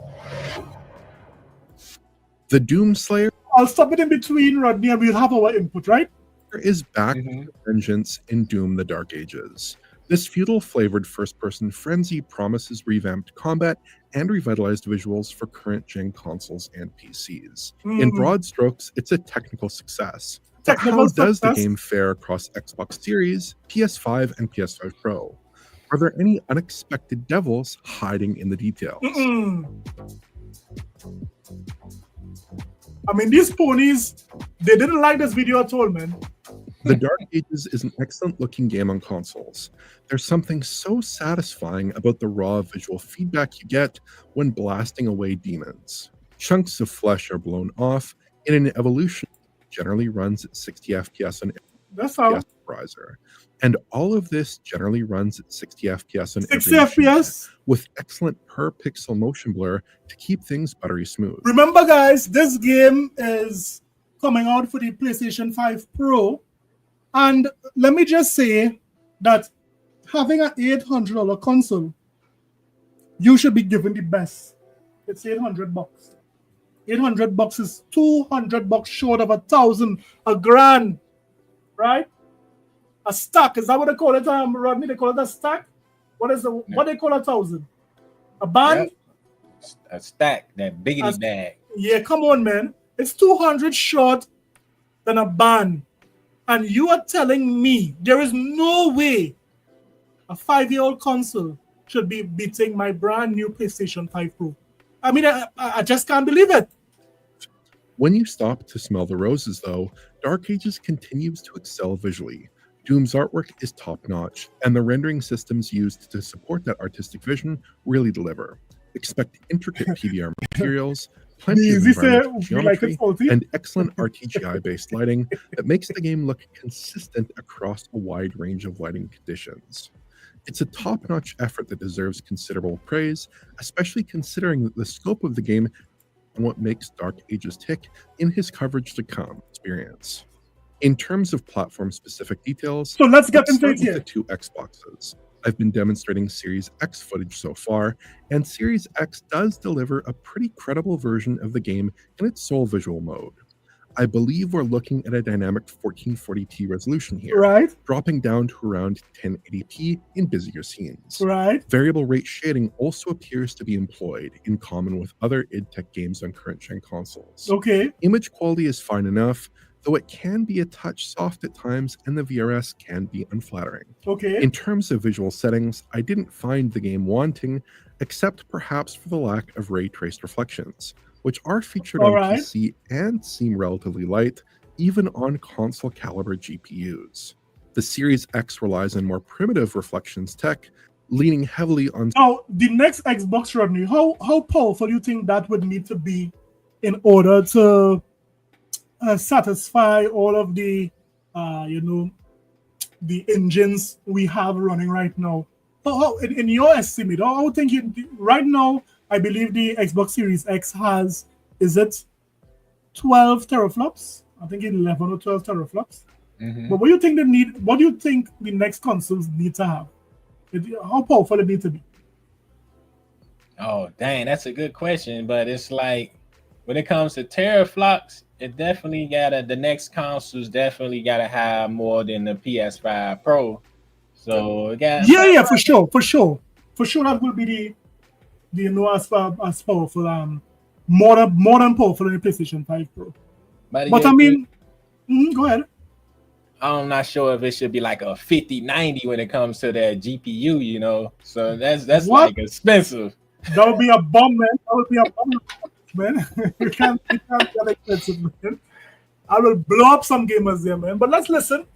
The Doomslayer I'll stop it in between, Rodney, and we'll have our input, right? is back with vengeance in Doom the Dark Ages. This feudal-flavored first-person frenzy promises revamped combat and revitalized visuals for current-gen consoles and PCs. In broad strokes, it's a technical success. But how does the game fare across Xbox Series, PS5, and PS5 Pro? Are there any unexpected devils hiding in the details? I mean, these ponies, they didn't like this video at all, man. The Dark Ages is an excellent-looking game on consoles. There's something so satisfying about the raw visual feedback you get when blasting away demons. Chunks of flesh are blown off, and an evolution generally runs at 60 FPS on That's how. browser. And all of this generally runs at 60 FPS on 60 every machine FPS. with excellent per-pixel motion blur to keep things buttery smooth. Remember, guys, this game is coming out for the PlayStation 5 Pro. And let me just say that having an $800 console, you should be given the best. It's $800. $800 is $200 short of $1,000, $1,000, right? A stack, is that what they call it, Rodney? They call it a stack? What they call 1,000? A band? Yep. A stack, that biggity bag. Yeah, come on, man. It's 200 short than a band. And you are telling me there is no way a 5-year-old console should be beating my brand new PlayStation 5 Pro. I mean, I just can't believe it. When you stop to smell the roses, though, Dark Ages continues to excel visually. Doom's artwork is top-notch, and the rendering systems used to support that artistic vision really deliver. Expect intricate PBR materials, plenty of environmental geometry, and excellent RTGI-based lighting that makes the game look consistent across a wide range of lighting conditions. It's a top-notch effort that deserves considerable praise, especially considering the scope of the game and what makes Dark Ages tick in his coverage to come experience. In terms of platform-specific details, so let's get into start it here. with the two Xboxes. I've been demonstrating Series X footage so far, and Series X does deliver a pretty credible version of the game in its sole visual mode. I believe we're looking at a dynamic 1440p resolution here, Right, dropping down to around 1080p in busier scenes. right. Variable rate shading also appears to be employed, in common with other id Tech games on current-gen consoles. Okay, Image quality is fine enough, though it can be a touch soft at times and the VRS can be unflattering. okay. In terms of visual settings, I didn't find the game wanting, except perhaps for the lack of ray-traced reflections, which are featured on Alright. PC and seem relatively light, even on console-caliber GPUs. The Series X relies on more primitive reflections tech, leaning heavily on Now, the next Xbox, Rodney, how powerful do you think that would need to be in order to satisfy all of the, the engines we have running right now? How in your estimate, how think you right now? I believe the Xbox Series X has, is it 12 teraflops? I think 11 or 12 teraflops. But what do you think they need? What do you think the next consoles need to have? How powerful it need to be? Oh, dang, that's a good question. But it's like when it comes to teraflops, it definitely the next consoles definitely gotta have more than the PS5 Pro. So it got For sure that will be the as powerful, more than powerful than the PlayStation 5 Pro. But I mean, go ahead. I'm not sure if it should be like a 5090 when it comes to that GPU, you know. So that's What? like expensive. That would be a bomb, man. That would be a bomb. man. you can't get expensive, man. I will blow up some gamers there, man. But let's listen.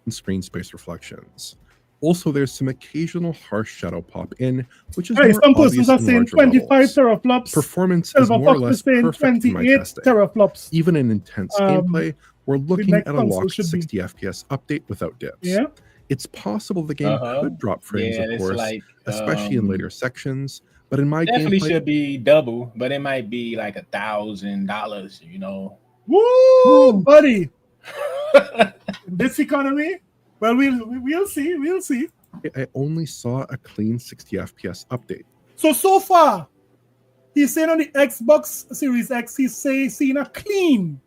Screen space reflections. Also, there's some occasional harsh shadow pop in, which is Hey, more some obvious persons are in saying larger 25 levels. teraflops. Performance is Silver more or Fox less is saying perfect in my 28 testing. teraflops. Even in intense gameplay, we're looking next at a console locked should be- 60 FPS update without dips. Yeah. It's possible the game could drop frames, Yeah, of it's course, like, especially in later sections. But in my definitely gameplay, should be double, but it might be like $1,000, you know. Woo, buddy. In this economy, well, we'll see. We'll see. I only saw a clean 60 FPS update. So far, he's saying on the Xbox Series X, he's seen a clean.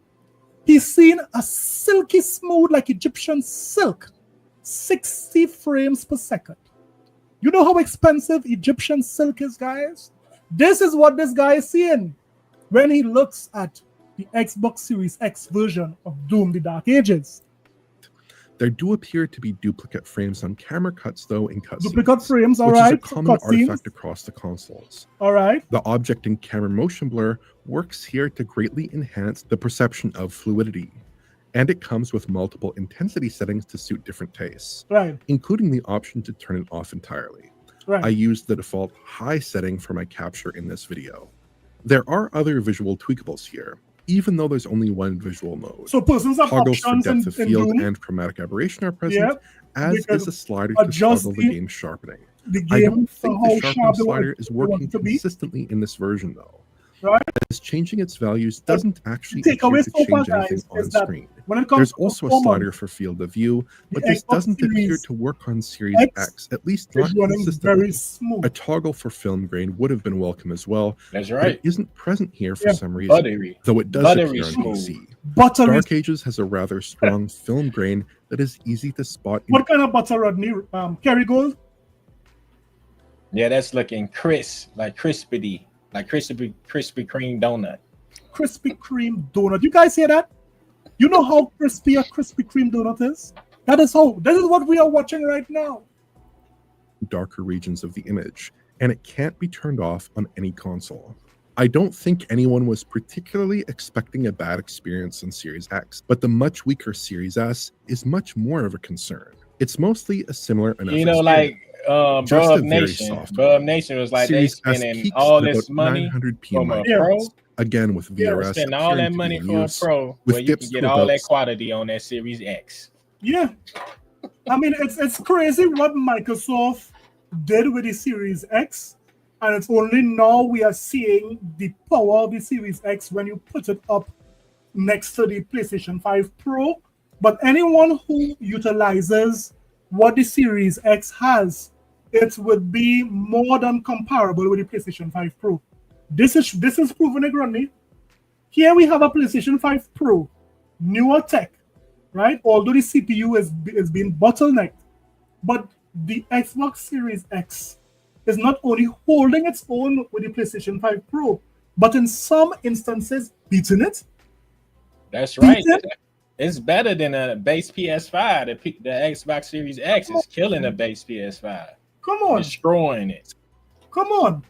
He's seen a silky smooth like Egyptian silk, 60 frames per second. You know how expensive Egyptian silk is, guys? This is what this guy is seeing when he looks at the Xbox Series X version of Doom: The Dark Ages. There do appear to be duplicate frames on camera cuts, though, in cutscenes. Duplicate frames, all which right. is a common Cutscenes. artifact across the consoles. All right. The object and camera motion blur works here to greatly enhance the perception of fluidity. And it comes with multiple intensity settings to suit different tastes, Right. including the option to turn it off entirely. Right. I used the default high setting for my capture in this video. There are other visual tweakables here, even though there's only one visual mode. So persons have Toggles for options depth of in field Doom. and chromatic aberration are present, Yeah, as because is a slider to adjust toggle the the- game sharpening. The I game don't for think how the sharpening sharp they slider want is they want working it to be. consistently in this version, though. Right. As changing its values doesn't actually Take appear away to so far, change anything guys, on is that screen. when it comes There's to also a performance, slider for field of view, but the this Xbox doesn't appear Series to work on Series X, at least is not running consistently. very smooth. A toggle for film grain would have been welcome as well, That's but right. it isn't present here for Yeah. some reason, Buttery. though it does Buttery appear on smooth. PC. Buttery. Dark Ages has a rather strong film grain that is easy to spot in What kind of butter, Rodney? Kerrygold? Yeah, that's looking crisp, like crispy, like Krispy Kreme donut. Krispy Kreme donut. You guys hear that? You know how crispy a Krispy Kreme donut is? This is what we are watching right now. darker regions of the image, and it can't be turned off on any console. I don't think anyone was particularly expecting a bad experience on Series X, but the much weaker Series S is much more of a concern. It's mostly a similar enough You know, experience. like Just a Bub very Nation. soft Bub one. Nation was like Series they S spending peaks all at this about money 900p from a mic. pro. Again with Yeah, VRS spending all appearing that to be money in for a use, pro with where you dips can get to all about that quality on that Series X. Yeah. I mean, it's crazy what Microsoft did with the Series X, and it's only now we are seeing the power of the Series X when you put it up next to the PlayStation 5 Pro. But anyone who utilizes what the Series X has, it would be more than comparable with the PlayStation 5 Pro. This is proven it, Rodney. Here we have a PlayStation 5 Pro, newer tech, right? Although the CPU is being bottlenecked, but the Xbox Series X is not only holding its own with the PlayStation 5 Pro, but in some instances beating it. That's right. Beating it. It's better than a base PS5. The Xbox Series X is killing the base PS5. Come on, Destroying it. come on.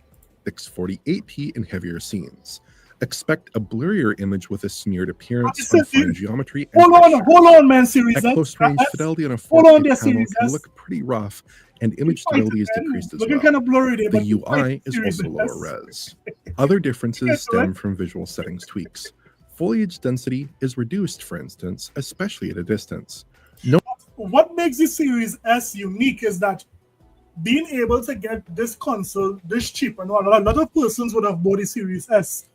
648p in heavier scenes. Expect a blurrier image with a smeared appearance Listen, on fine dude. geometry and Hold textures. on, man. Series At X. close range, That's- fidelity on a hold on 4K there, panel Series can S. look pretty rough, and image Fight it, stability is man. decreased as Looking well. kind of blurry there, The but you fight UI is Series also S. lower res. Other differences Yes, stem right. from visual settings tweaks. Foliage density is reduced, for instance, especially at a distance. What makes the Series S unique is that being able to get this console this cheap, and a lot of persons would have bought the Series S,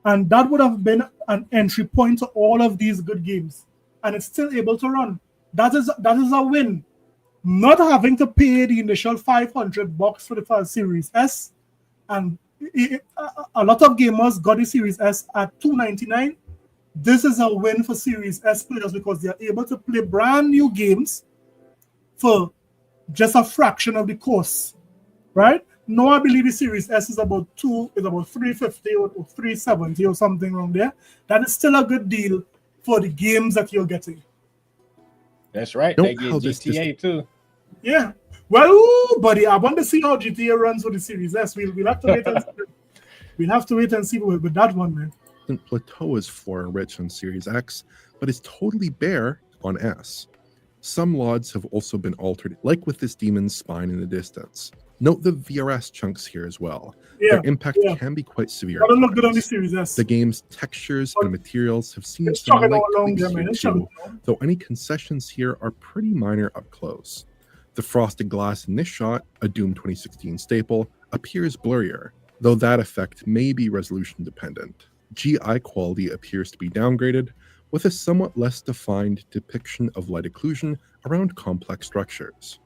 and that would have been an entry point to all of these good games, and it's still able to run. That is a win. Not having to pay the initial $500 for the first Series S, and a lot of gamers got the Series S at $299. This is a win for Series S players because they are able to play brand new games for just a fraction of the cost, right? No, I believe the Series S is about $350 or $370 or something around there. That is still a good deal for the games that you're getting. That's right. Note They get how this GTA too. Yeah. Well, buddy, I want to see how GTA runs with the Series S. We'll have to wait and see. We'll have to wait and see with that one, man. Plateau is flora rich on Series X, but is totally bare on S. Some LODs have also been altered, like with this demon's spine in the distance. Note the VRS chunks here as well. Their impact can be quite severe. Doesn't look good on the Series S. The game's textures and materials have seen It's some chugging light all along tweaks there, man. here It's too, chugging. though any concessions here are pretty minor up close. The frosted glass in this shot, a Doom 2016 staple, appears blurrier, though that effect may be resolution dependent. GI quality appears to be downgraded, with a somewhat less defined depiction of light occlusion around complex structures.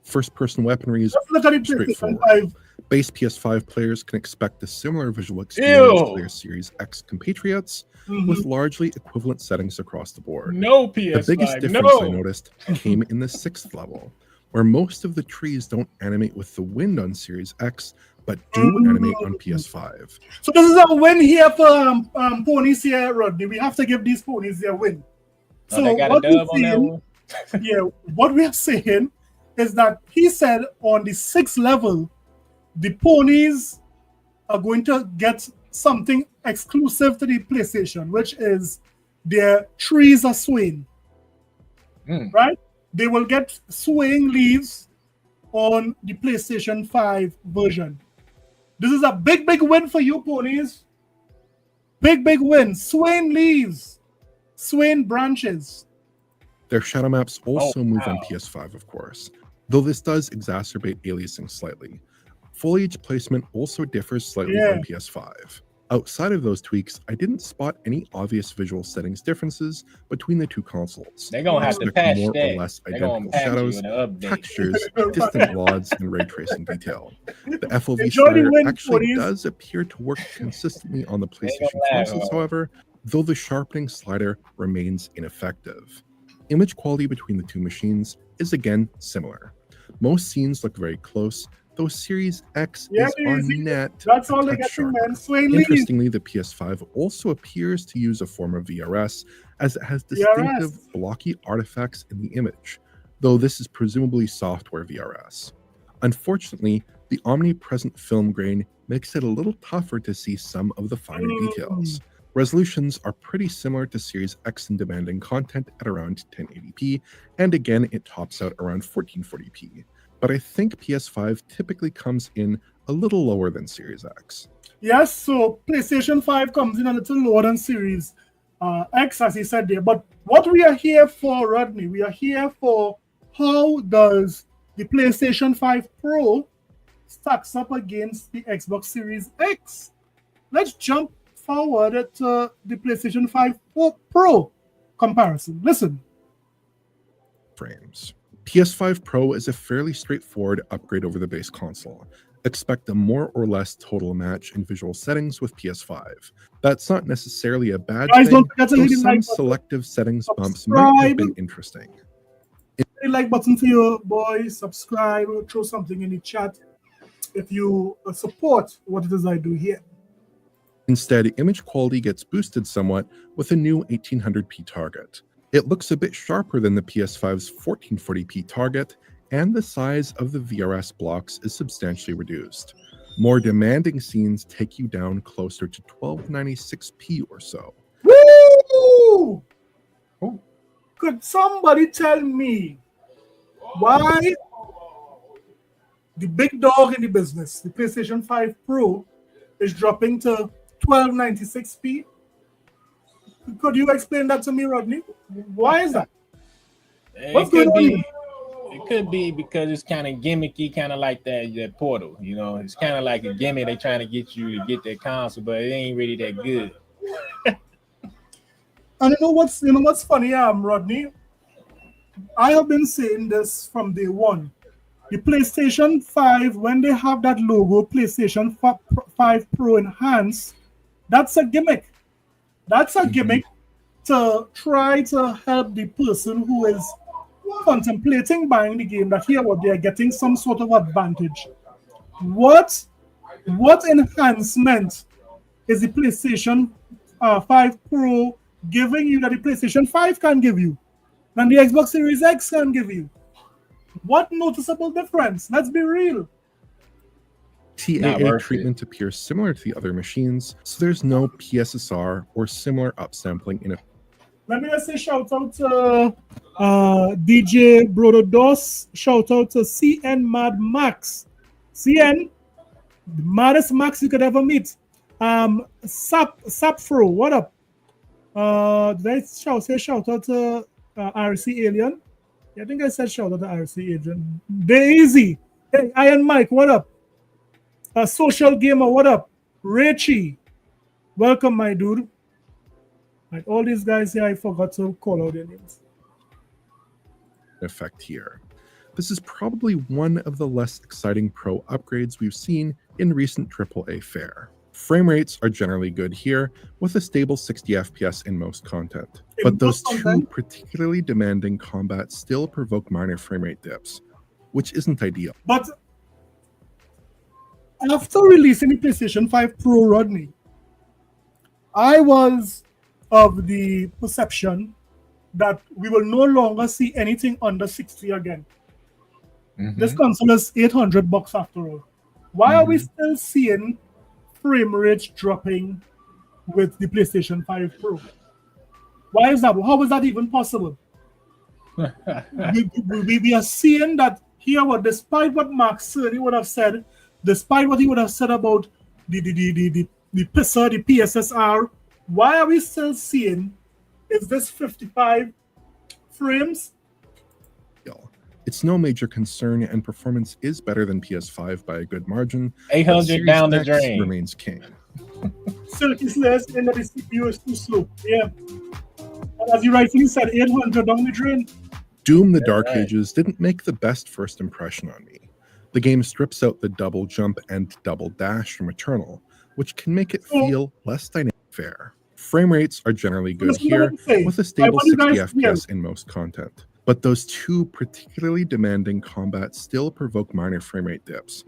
First-person weaponry is straightforward. Base PS5 players can expect a similar visual experience to their Series X compatriots, with largely equivalent settings across the board. No PS5. The biggest difference I noticed came in the 6th level, where most of the trees don't animate with the wind on Series X, but do animate on PS5. So this is a win here for ponies here, Rodney. We have to give these ponies their win. So they got what a dub on that we're saying, yeah, what we are saying is that he said on the 6th level, the ponies are going to get something exclusive to the PlayStation, which is their trees are swaying. Right? They will get swaying leaves on the PlayStation 5 version. This is a big, big win for you, ponies. Big, big win. Swaying leaves, swaying branches. Their shadow maps also move on PS5, of course, though this does exacerbate aliasing slightly. Foliage placement also differs slightly on PS5. Outside of those tweaks, I didn't spot any obvious visual settings differences between the two consoles. They're gonna have to patch more that. or less They're gonna identical patch shadows, you in an update. textures, distant LODs, and ray tracing detail. The FOV Enjoy the slider win, actually ponies. does appear to work consistently on the PlayStation lag, consoles, however, though the sharpening slider remains ineffective. Image quality between the two machines is again similar. Most scenes look very close, though Series X is on net. That's all they get, man. Swaying leaves. Interestingly, the PS5 also appears to use a form of VRS, as it has distinctive blocky artifacts in the image, though this is presumably software VRS. Unfortunately, the omnipresent film grain makes it a little tougher to see some of the finer details. Resolutions are pretty similar to Series X in demanding content at around 1080p, and again it tops out around 1440p. But I think PS5 typically comes in a little lower than Series X. Yes, so PlayStation 5 comes in a little lower than Series X, as he said there. But what we are here for, Rodney, we are here for how does the PlayStation 5 Pro stacks up against the Xbox Series X. Let's jump forward to the PlayStation 5 Pro comparison. Listen. Frames. PS5 Pro is a fairly straightforward upgrade over the base console. Expect a more or less total match in visual settings with PS5. That's not necessarily a bad thing, though some selective settings bumps might have been interesting. Hit the like button for you, boys. Subscribe, throw something in the chat if you support what it is I do here. Instead, image quality gets boosted somewhat with a new 1800p target. It looks a bit sharper than the PS5's 1440p target, and the size of the VRS blocks is substantially reduced. More demanding scenes take you down closer to 1296p or so. Woo! Could somebody tell me why the big dog in the business, the PlayStation 5 Pro, is dropping to 1296p? Could you explain that to me, Rodney? Why is that? What's going on? It could be because it's kind of gimmicky, kind of like that Portal. You know, it's kind of like a gimmick. They're trying to get you to get that console, but it ain't really that good. And you know what's funny, Rodney? I have been saying this from day one. The PlayStation 5, when they have that logo, PlayStation 5 Pro Enhanced, that's a gimmick. That's a gimmick to try to help the person who is contemplating buying the game that here what they are getting some sort of advantage. What enhancement is the PlayStation 5 Pro giving you that the PlayStation 5 can give you, than the Xbox Series X can give you? What noticeable difference? Let's be real. Not TAA worth treatment appears similar to the other machines, so there's no PSSR or similar upsampling in it. Let me just say shout out to DJ Brodo Dos. Shout out to CN Mad Max. CN, the maddest Max you could ever meet. Sapfro, what up? Did I say shout out to RC Alien? Yeah, I think I said shout out to RC Alien. Daisy. Hey, Iron Mike, what up? Social Gamer, what up? Richie, welcome, my dude. Like all these guys here, I forgot to call out their names. Effect here. This is probably one of the less exciting pro upgrades we've seen in recent AAA fare. Frame rates are generally good here, with a stable 60 FPS in most content. But those two particularly demanding combats still provoke minor frame rate dips, which isn't ideal. But after releasing the PlayStation 5 Pro, Rodney, I was of the perception that we will no longer see anything under 60 again. This console is $800 after all. Why are we still seeing frame rates dropping with the PlayStation 5 Pro? Why is that? How is that even possible? we are seeing that here, despite what Mark Cerny would have said, despite what he would have said about the PISA, the PSSR, why are we still seeing is this 55 frames? It's no major concern, and performance is better than PS5 by a good margin. 800 down the drain. Remains king. Silky says in that the CPU is too slow. Yeah. And as you rightfully said, 800 down the drain. Doom the Dark Ages didn't make the best first impression on me. The game strips out the double jump and double dash from Eternal, which can make it feel less dynamic fair. Frame rates are generally good here, with a stable 60 FPS in most content. But those two particularly demanding combats still provoke minor frame rate dips,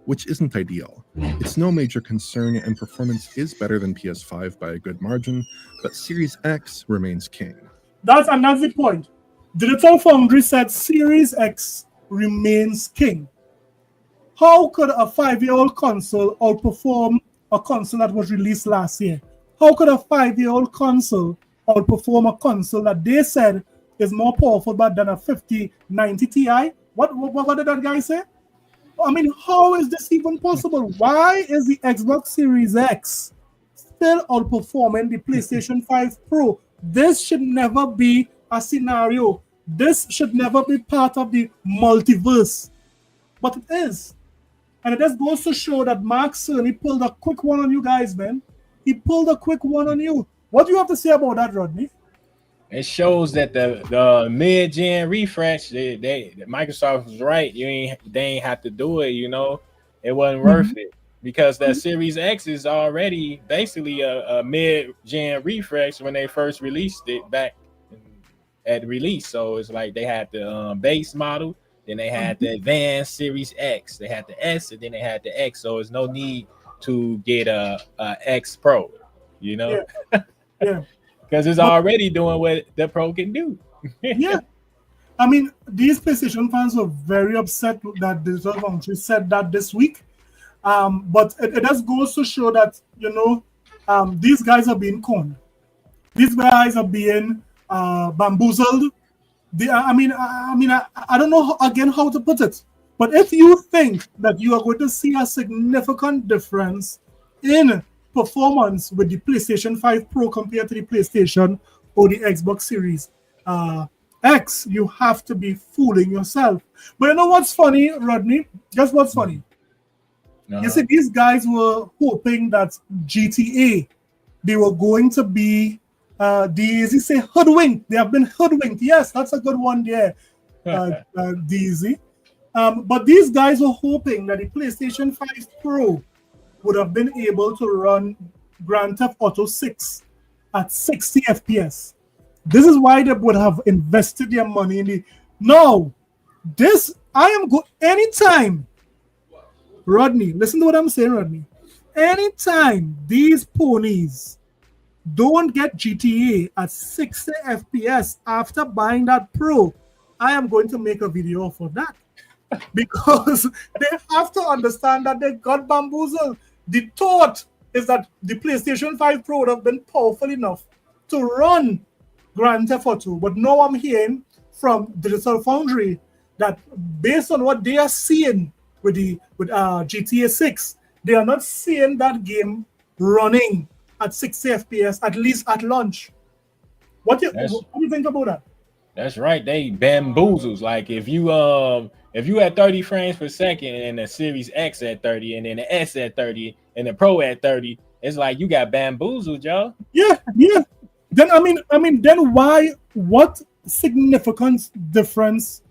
which isn't ideal. It's no major concern, and performance is better than PS5 by a good margin, but Series X remains king. That's the point. Digital Foundry said Series X remains king. How could a 5-year-old console outperform a console that was released last year? How could a 5-year-old console outperform a console that they said is more powerful than a 5090 Ti? What did that guy say? I mean, how is this even possible? Why is the Xbox Series X still outperforming the PlayStation 5 Pro? This should never be a scenario. This should never be part of the multiverse. But it is. And it just goes to show that Mark Cerny pulled a quick one on you guys, man. He pulled a quick one on you. What do you have to say about that, Rodney? It shows that the mid-gen refresh, Microsoft was right. They ain't have to do it, you know. It wasn't worth it because that Series X is already basically a mid-gen refresh when they first released it back at release. So it's like they had the base model, then they had the advanced Series X, they had the S, and then they had the X. So there's no need to get a X Pro, you know. Yeah. Because it's already doing what the Pro can do. Yeah. I mean, these PlayStation fans were very upset that Digital Foundry said that this week. But it just goes to show that, you know, these guys are being conned. These guys are being bamboozled. I don't know, how to put it. But if you think that you are going to see a significant difference in performance with the PlayStation 5 Pro compared to the PlayStation or the Xbox Series X, you have to be fooling yourself. But you know what's funny, Rodney? Guess what's funny? You see, these guys were hoping that GTA, they were going to be, hoodwinked. They have been hoodwinked. Yes, that's a good one there, DZ. But these guys were hoping that the PlayStation 5 Pro would have been able to run Grand Theft Auto 6 at 60 FPS. This is why they would have invested their money in the... No, anytime, Rodney, listen to what I'm saying, Rodney. Anytime these ponies don't get GTA at 60 FPS after buying that Pro, I am going to make a video for that. because they have to understand that they got bamboozled. The thought is that the PlayStation 5 Pro would have been powerful enough to run Grand Theft Auto, but now I'm hearing from Digital Foundry that based on what they are seeing with GTA 6, they are not seeing that game running at 60 FPS at least at launch. What do you think about that? That's right. They bamboozles. Like if you at 30 frames per second and the Series X at 30 and then the S at 30 and the Pro at 30, it's like you got bamboozled, y'all. Yeah. Then then why? What significant difference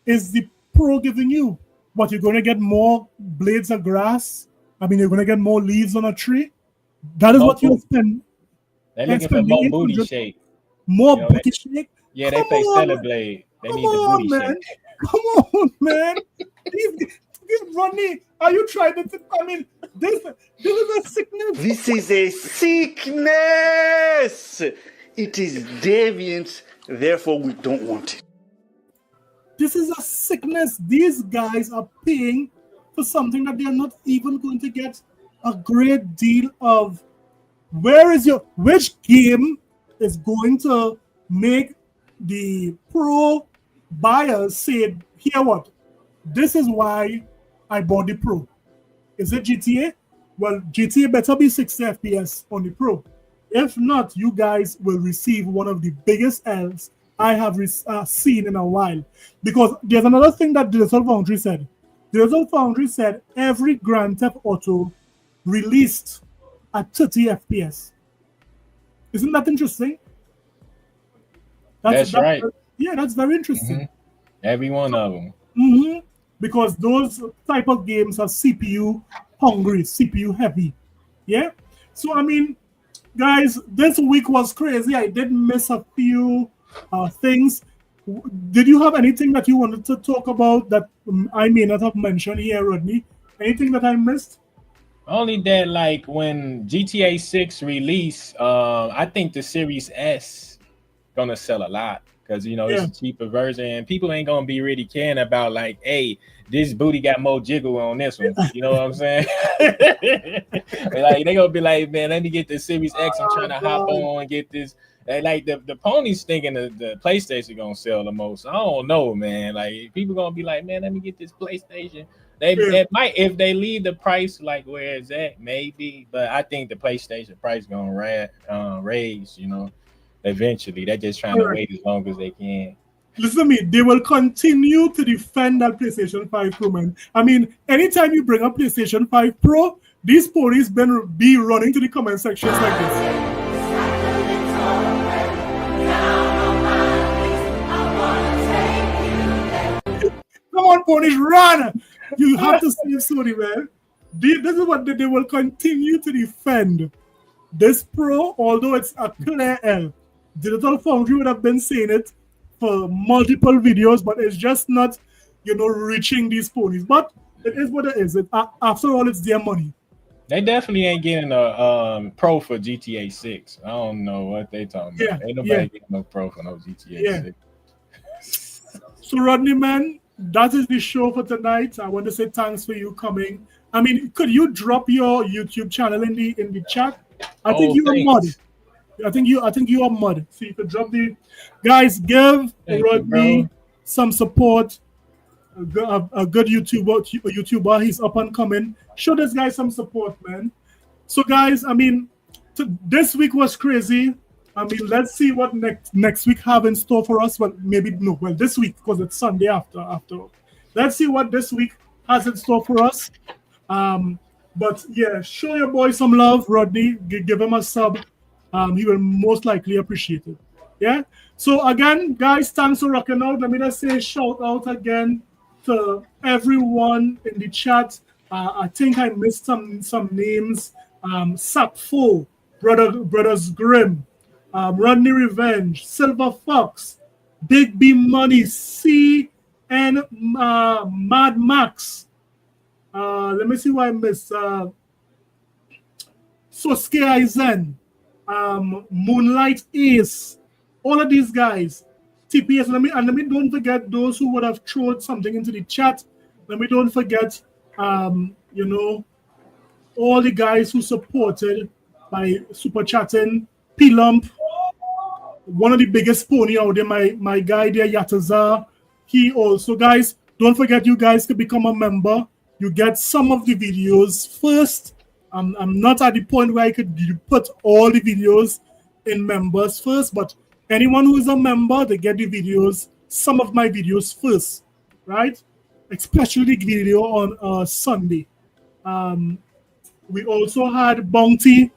is the Pro giving you? What, you're gonna get more blades of grass? You're gonna get more leaves on a tree. That is what you spend. They're looking for more booty shake. More booty shake. Yeah, they play Stellar Blade. They need the booty man. shake. Come on, man. Rodney, are you trying to? This is a sickness. This is a sickness. It is deviant. Therefore, we don't want it. This is a sickness. These guys are paying for something that they are not even going to get a great deal of. Which game is going to make the Pro buyers say, here what? This is why I bought the Pro. Is it GTA? Well, GTA better be 60 FPS on the Pro. If not, you guys will receive one of the biggest L's I have seen in a while. Because there's another thing that Digital Foundry said. Digital Foundry said every Grand Theft Auto released at 30 FPS. Isn't that interesting? That's right. Yeah, that's very interesting. Mm-hmm. Every one of them. Mm-hmm. Because those type of games are CPU hungry, CPU heavy. Yeah. So guys, this week was crazy. I did miss a few things. Did you have anything that you wanted to talk about that I may not have mentioned here, Rodney? Anything that I missed? Only that, like when GTA 6 release, I think the Series S gonna sell a lot because it's a cheaper version and people ain't gonna be really caring about like, hey, this booty got more jiggle on this one. You know what I'm saying? Like they gonna be like, man, let me get the Series X. I'm trying to hop on and get this. And like the ponies thinking the PlayStation gonna sell the most. I don't know, man. Like people gonna be like, man, let me get this PlayStation. They might, if they leave the price like where it's at, maybe. But I think the PlayStation price gonna raise. Eventually. They're just trying to wait as long as they can. Listen to me. They will continue to defend that PlayStation 5 Pro, man. Anytime you bring up PlayStation 5 Pro, these ponies be running to the comment sections like this. Come on, ponies, run! You have to save Sony, man. This is what they will continue to defend. This Pro, although it's a clear L, Digital Foundry would have been saying it for multiple videos, but it's just not, reaching these ponies. But it is what it is. After all, it's their money. They definitely ain't getting a Pro for GTA 6. I don't know what they talking about. Ain't nobody getting no Pro for no GTA 6. So, Rodney, man, that is the show for tonight. I want to say thanks for you coming. Could you drop your YouTube channel in the chat? I think you are mud. I think you are mud. So you could drop the guys. Give Rodney some support. A good YouTuber. He's up and coming. Show this guy some support, man. So guys, this week was crazy. Let's see what next week have in store for us. Well, this week because it's Sunday after. Let's see what this week has in store for us. But yeah, show your boy some love, Rodney. Give him a sub. He will most likely appreciate it. Yeah. So again, guys, thanks for rocking out. Let me just say shout out again to everyone in the chat. I think I missed some names. Sapfo, Brothers Grimm, Rodney Revenge, Silver Fox, Big B Money, C and Mad Max. Let me see what I missed. Sosuke Aizen, Moonlight Ace, all of these guys. TPS. Let me don't forget those who would have thrown something into the chat. Let me don't forget, you know, all the guys who supported by super chatting. P-Lump, one of the biggest pony out there, my guy there, Yataza. He also, guys, don't forget you guys can become a member. You get some of the videos first. I'm not at the point where I could put all the videos in members first, but anyone who is a member, they get the videos, some of my videos first, right? Especially the video on Sunday. We also had Bounty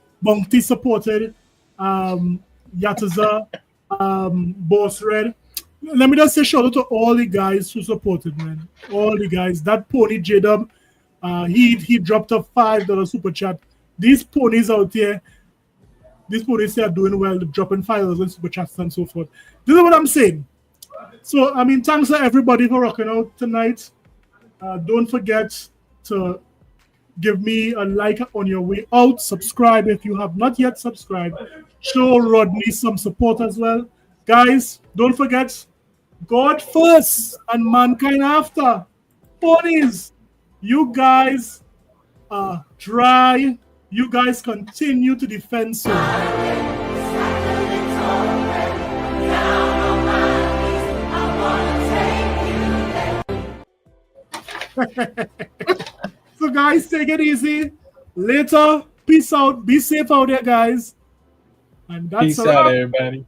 supported, Yataza, Boss Red. Let me just say shout out to all the guys who supported, man. All the guys. That pony J-Dub, he dropped a $5 super chat. These ponies out here, these ponies are doing well, dropping $5 super chats and so forth. This is what I'm saying. So, I mean, thanks to everybody for rocking out tonight. Don't forget to give me a like on your way out. Subscribe if you have not yet subscribed. Show Rodney some support as well. Guys, don't forget, God first and mankind after. Ponies, you guys are dry. You guys continue to defend so. So guys, take it easy. Later, peace out. Be safe out there, guys. And that's Peace out, everybody.